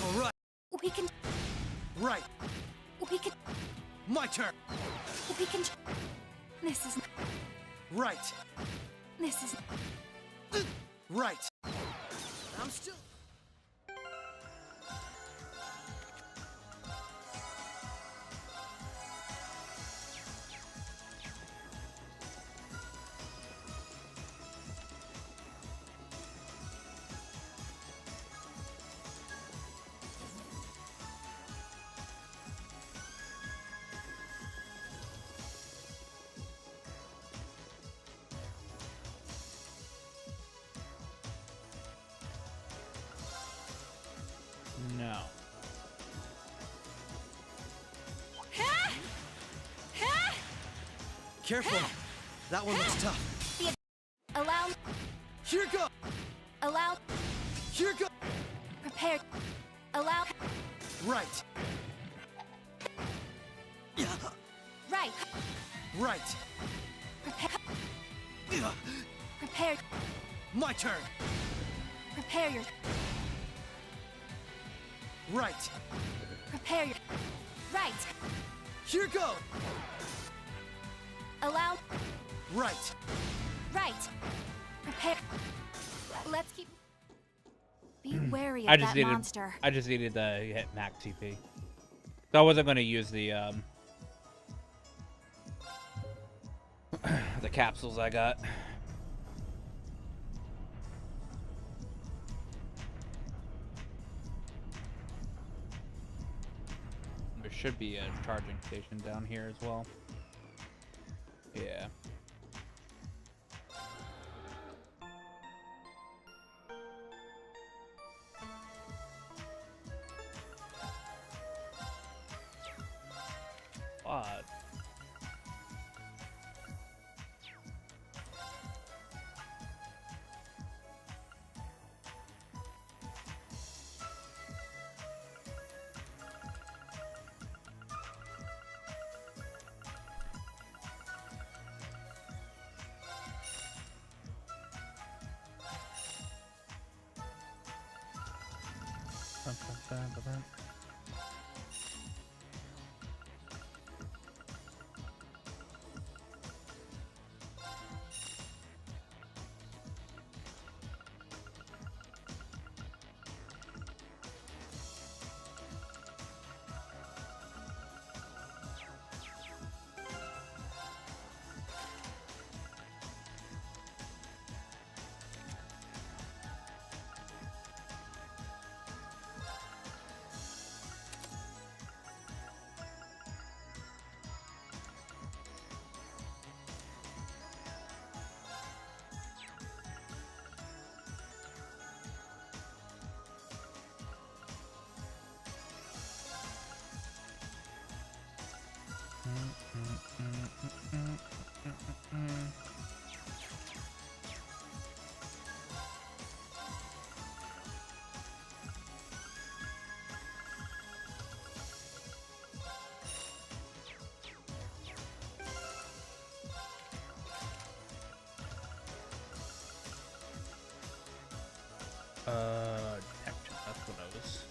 All right. We can. Right. We can. My turn. We can. This is. Right. This is. Right. I'm still. Careful. That one looks tough. Allow. Here go. Allow. Here go. Prepare. Allow. Right. Yeah. Right. Right. Prepare. Prepare. My turn. Prepare your. Right. Prepare your. Right. Here go. Allow. Right. Right. Prepare. Let's keep. Be wary of I just that monster. I just needed to hit max TP. So I wasn't going to use the the capsules I got. There should be a charging station down here as well. Yeah. Odd. Detection, that's what I was.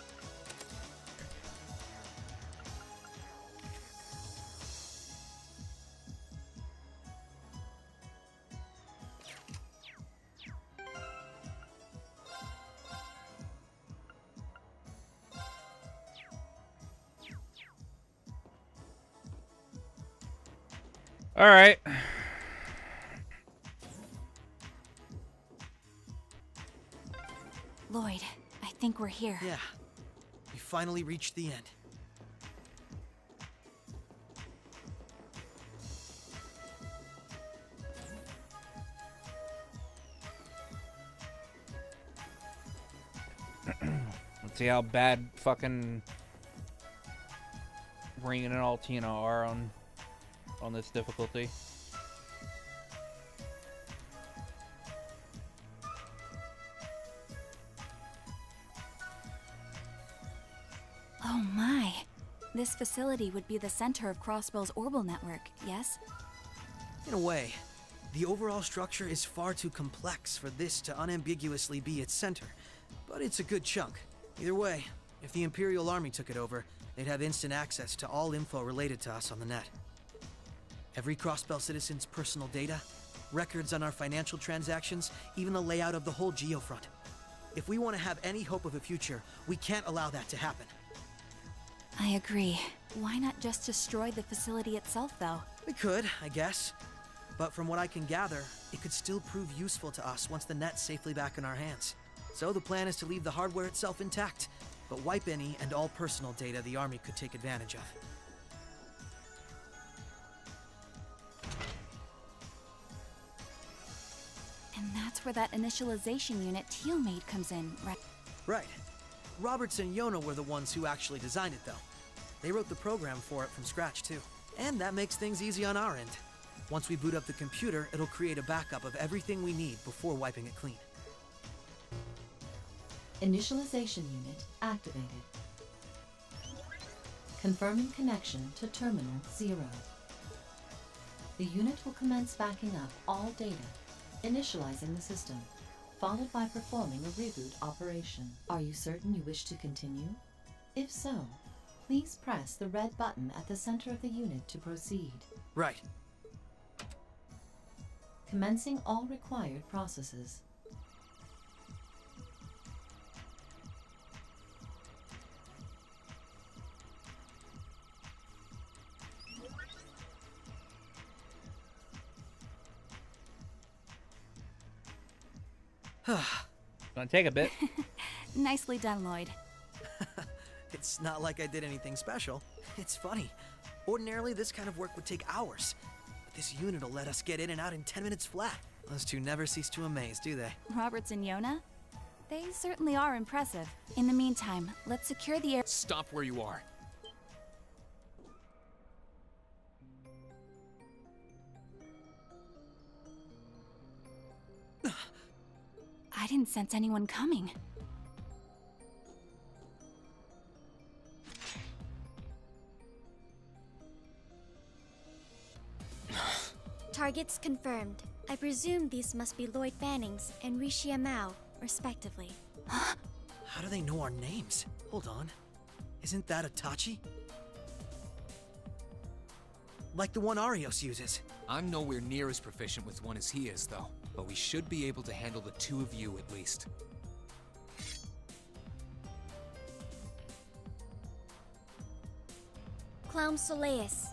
All right. Lloyd, I think we're here. Yeah. We finally reached the end. Let's see how bad fucking Ring and Altina are on this difficulty. Oh my. This facility would be the center of Crossbell's orbital network, yes? In a way, the overall structure is far too complex for this to unambiguously be its center, but it's a good chunk. Either way, if the Imperial Army took it over, they'd have instant access to all info related to us on the net. Every Crossbell citizen's personal data, records on our financial transactions, even the layout of the whole geofront. If we want to have any hope of a future, we can't allow that to happen. I agree. Why not just destroy the facility itself, though? We could, I guess. But from what I can gather, it could still prove useful to us once the net's safely back in our hands. So the plan is to leave the hardware itself intact, but wipe any and all personal data the Army could take advantage of. And that's where that initialization unit Teal made comes in, right? Right. Roberts and Yona were the ones who actually designed it, though. They wrote the program for it from scratch, too. And that makes things easy on our end. Once we boot up the computer, it'll create a backup of everything we need before wiping it clean. Initialization unit activated. Confirming connection to Terminal 0. The unit will commence backing up all data, initializing the system, followed by performing a reboot operation. Are you certain you wish to continue? If so, please press the red button at the center of the unit to proceed. Right. Commencing all required processes. Gonna take a bit. Nicely done, Lloyd. It's not like I did anything special. It's funny. Ordinarily, this kind of work would take hours. But this unit will let us get in and out in 10 minutes flat. Those two never cease to amaze, do they? Roberts and Yona? They certainly are impressive. In the meantime, let's secure the air. Stop where you are. I didn't sense anyone coming. Targets confirmed. I presume these must be Lloyd Bannings and Rishia Mao, respectively. How do they know our names? Hold on. Isn't that Itachi? Like the one Arios uses. I'm nowhere near as proficient with one as he is, though. But we should be able to handle the two of you at least. Clown Soleus.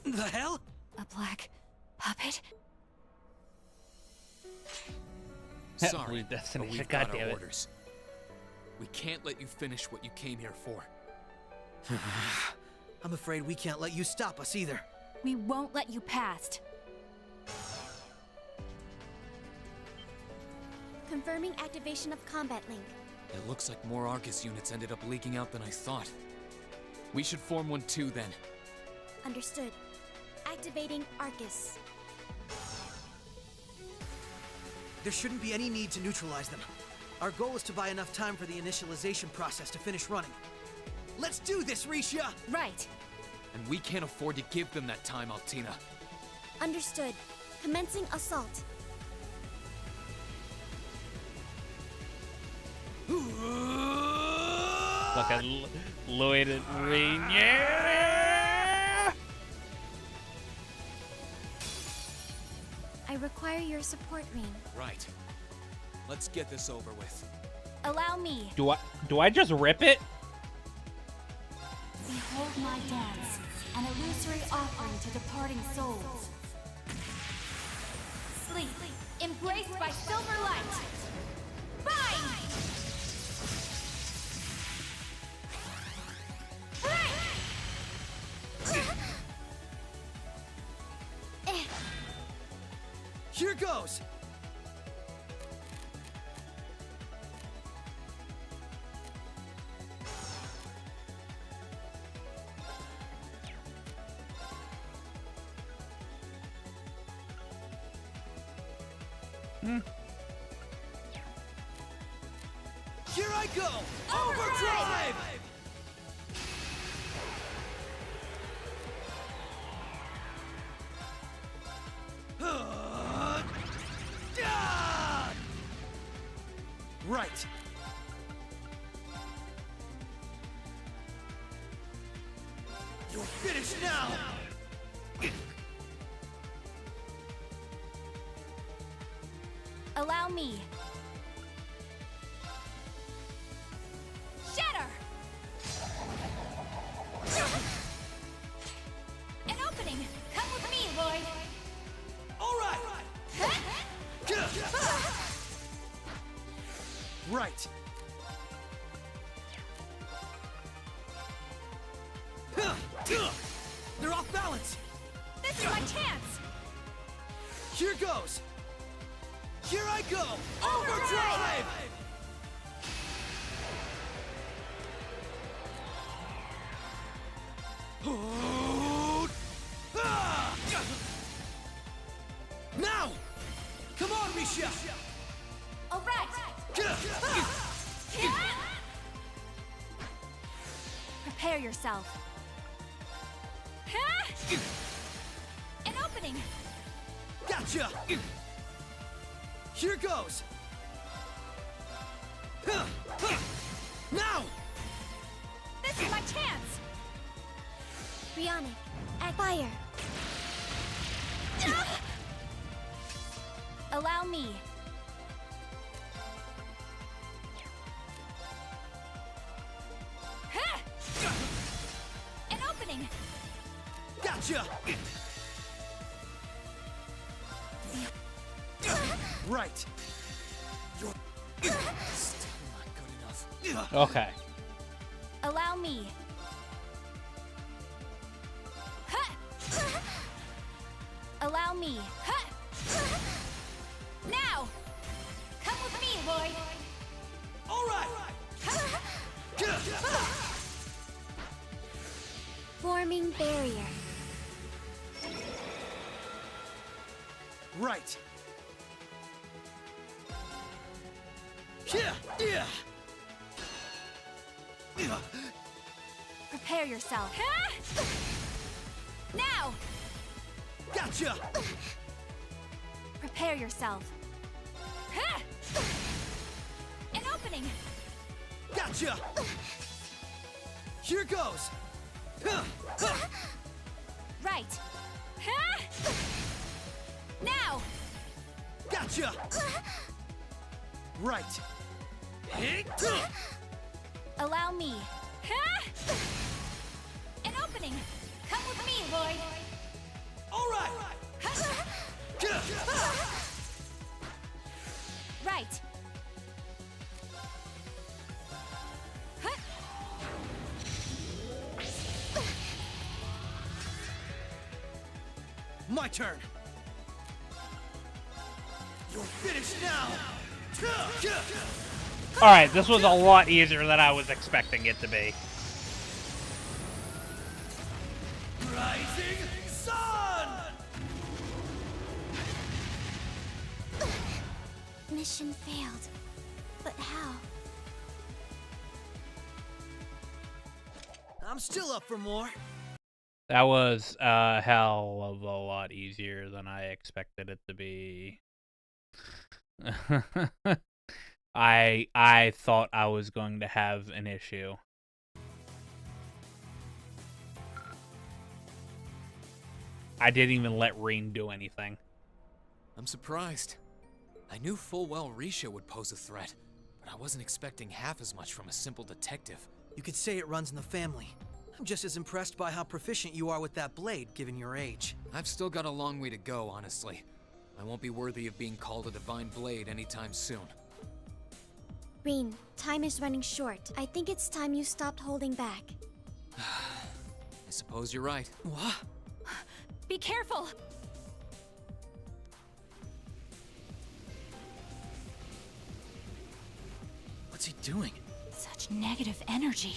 The hell? A black puppet? Sorry, Blue Destiny. but we've God got damn our it. orders. We can't let you finish what you came here for. I'm afraid we can't let you stop us either. We won't let you past. Confirming activation of combat link. It looks like more Argus units ended up leaking out than I thought. We should form one too, then. Understood. Activating Arcus. There shouldn't be any need to neutralize them. Our goal is to buy enough time for the initialization process to finish running. Let's do this, Rishia! Right. And we can't afford to give them that time, Altina. Understood. Commencing assault. Look at Lloyd and Reen. Yeah! I require your support, Ring. Right. Let's get this over with. Allow me. Do I just rip it? Behold my dance, an illusory offering to departing souls. Sleep, embraced by silver light. Bind! Here goes! Here I go! Overdrive! Right. You're finished now! Allow me. Shatter! An opening! Come with me, Lloyd! All right! Right. They're off balance! This is my chance! Here goes! Here I go! Overdrive! Prepare yourself. An opening! Gotcha! Here goes! Now! This is my chance! Bionic, at fire! Allow me. An opening! Gotcha! Right. You're still not good enough. Okay. Allow me. Allow me. Now! Come with me, Lloyd! All right! Forming barrier. Right. Yeah. Prepare yourself. Now! Gotcha! Prepare yourself. An opening! Gotcha! Here goes! Right. Now! Gotcha! Right. Allow me. An opening! Come with me, Lloyd! All right! Right. My turn! You're finished now! Alright, this was a lot easier than I was expecting it to be. Rising sun! Mission failed. But how? I'm still up for more. That was a hell of a lot easier than I expected it to be. I thought I was going to have an issue. I didn't even let Reen do anything. I'm surprised. I knew full well Risha would pose a threat, but I wasn't expecting half as much from a simple detective. You could say it runs in the family. I'm just as impressed by how proficient you are with that blade, given your age. I've still got a long way to go, honestly. I won't be worthy of being called a divine blade anytime soon. Reen, time is running short. I think it's time you stopped holding back. I suppose you're right. What? Be careful! What's he doing? Such negative energy.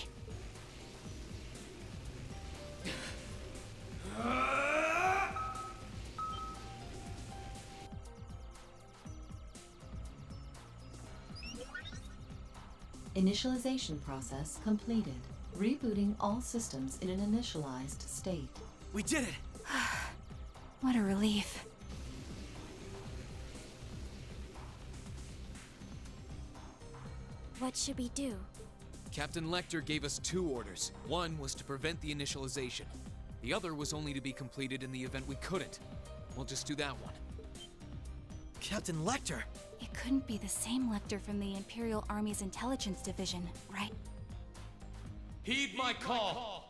Initialization process completed. Rebooting all systems in an initialized state. We did it! What a relief. What should we do? Captain Lecter gave us 2 orders. One was to prevent the initialization. The other was only to be completed in the event we couldn't. We'll just do that one. Captain Lecter! It couldn't be the same Lecter from the Imperial Army's Intelligence Division, right? Heed my call!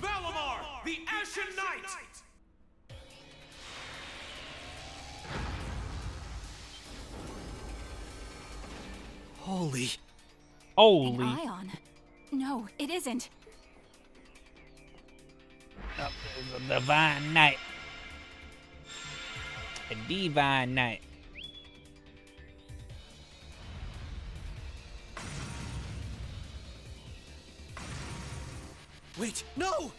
Valimar, the Ashen Knight! Holy... Holy... An ion? No, it isn't. Oh, there's a divine knight. A divine knight. Wait, no!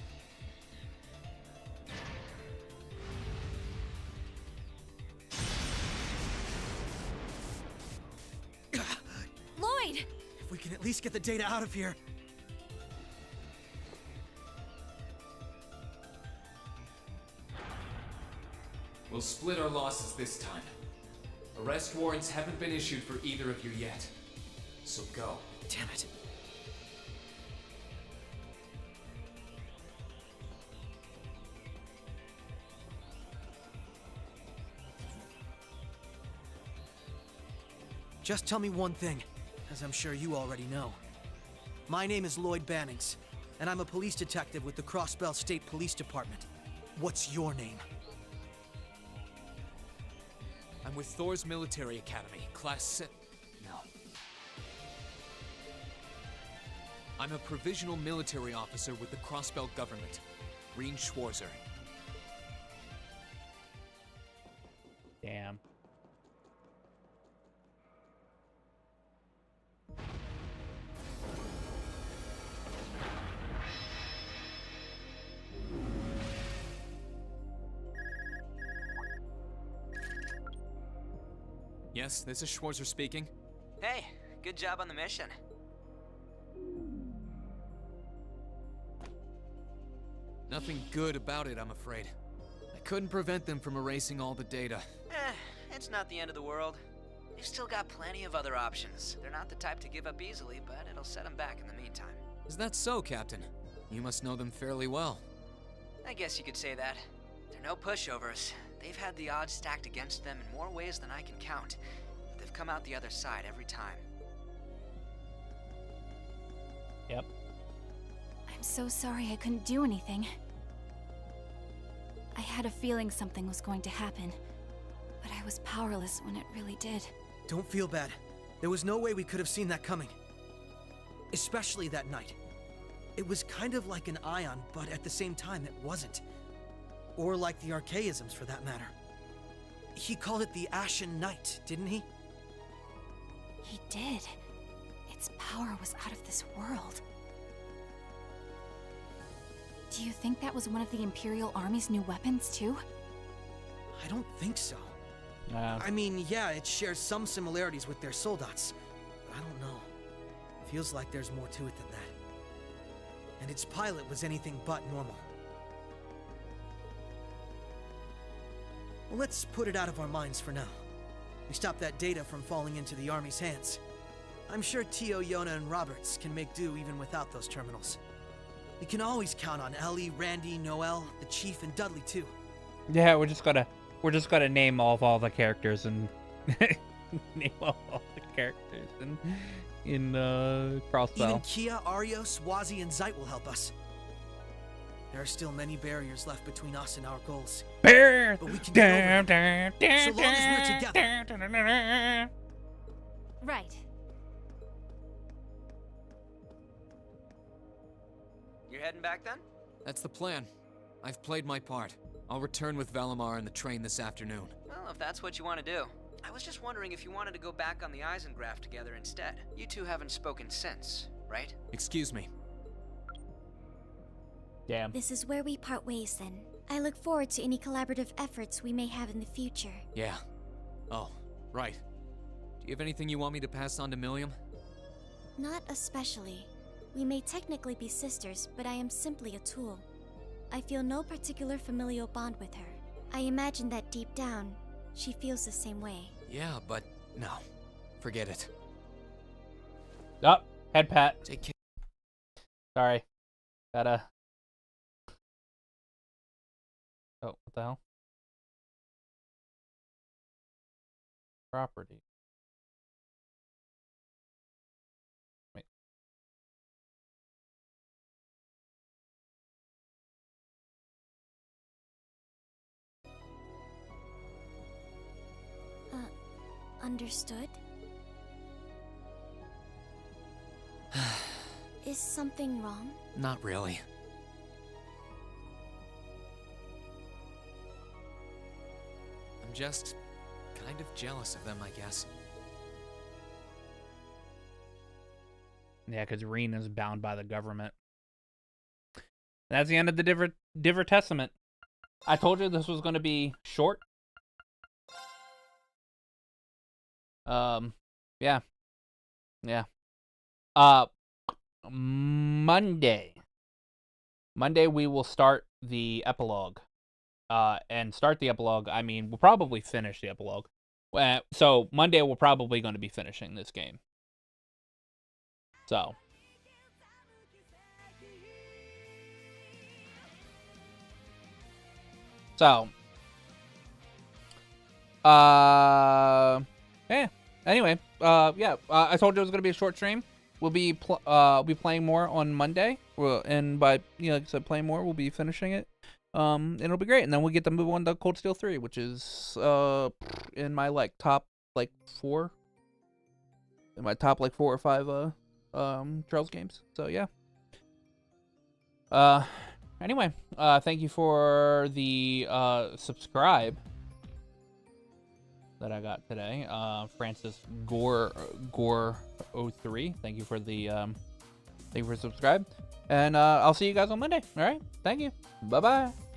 Lloyd! If we can at least get the data out of here. We'll split our losses this time. Arrest warrants haven't been issued for either of you yet. So go. Damn it. Just tell me one thing, as I'm sure you already know. My name is Lloyd Bannings, and I'm a police detective with the Crossbell State Police Department. What's your name? I'm with Thor's Military Academy, Class 6. No. I'm a provisional military officer with the Crossbell government, Reen Schwarzer. Damn. Yes, this is Schwarzer speaking. Hey, good job on the mission. Nothing good about it, I'm afraid. I couldn't prevent them from erasing all the data. It's not the end of the world. They've still got plenty of other options. They're not the type to give up easily, but it'll set them back in the meantime. Is that so, Captain? You must know them fairly well. I guess you could say that. They're no pushovers. They've had the odds stacked against them in more ways than I can count, but they've come out the other side every time. Yep. I'm so sorry I couldn't do anything. I had a feeling something was going to happen, but I was powerless when it really did. Don't feel bad. There was no way we could have seen that coming. Especially that night. It was kind of like an ion, but at the same time it wasn't. Or like the archaisms, for that matter. He called it the Ashen Night, didn't he? He did. Its power was out of this world. Do you think that was one of the Imperial Army's new weapons, too? I don't think so. I mean, yeah, it shares some similarities with their soldats, but I don't know. Feels like there's more to it than that. And its pilot was anything but normal. Well, let's put it out of our minds for now. We stopped that data from falling into the Army's hands. I'm sure Tio, Yona, and Roberts can make do even without those terminals. We can always count on Ellie, Randy, Noel, the Chief, and Dudley too. Yeah, we're just gonna name all the characters and name all the characters in Crossbell. Even Kia, Arios, Wazi, and Zeit will help us. There are still many barriers left between us and our goals. Bear! But we can get over them, so long as we're together. Right. You're heading back then? That's the plan. I've played my part. I'll return with Valimar and the train this afternoon. Well, if that's what you want to do. I was just wondering if you wanted to go back on the Eisengraph together instead. You two haven't spoken since, right? Excuse me. Damn. This is where we part ways then. I look forward to any collaborative efforts we may have in the future. Yeah. Oh, right. Do you have anything you want me to pass on to Milliam? Not especially. We may technically be sisters, but I am simply a tool. I feel no particular familial bond with her. I imagine that deep down, she feels the same way. Yeah, but no. Forget it. Up, head pat. Take care. Sorry. Gotta. Oh, what the hell? Property. Wait. Understood? Is something wrong? Not really. I'm just kind of jealous of them, I guess. Yeah, because Reen is bound by the government. That's the end of the Divertissement. I told you this was going to be short. Yeah. Monday we will start the epilogue. and start the epilogue. I mean, we'll probably finish the epilogue. So Monday we're probably going to be finishing this game. So. Yeah. Anyway, yeah. I told you it was gonna be a short stream. We'll be playing more on Monday. And by like I said, playing more, we'll be finishing it. And it'll be great. And then we'll get to move on to Cold Steel 3, which is in my top 4. In my top 4 or 5 Trails games. So yeah. Anyway, thank you for the subscribe that I got today. Francis Gore 03. Thank you for subscribe. And I'll see you guys on Monday. All right. Thank you. Bye-bye.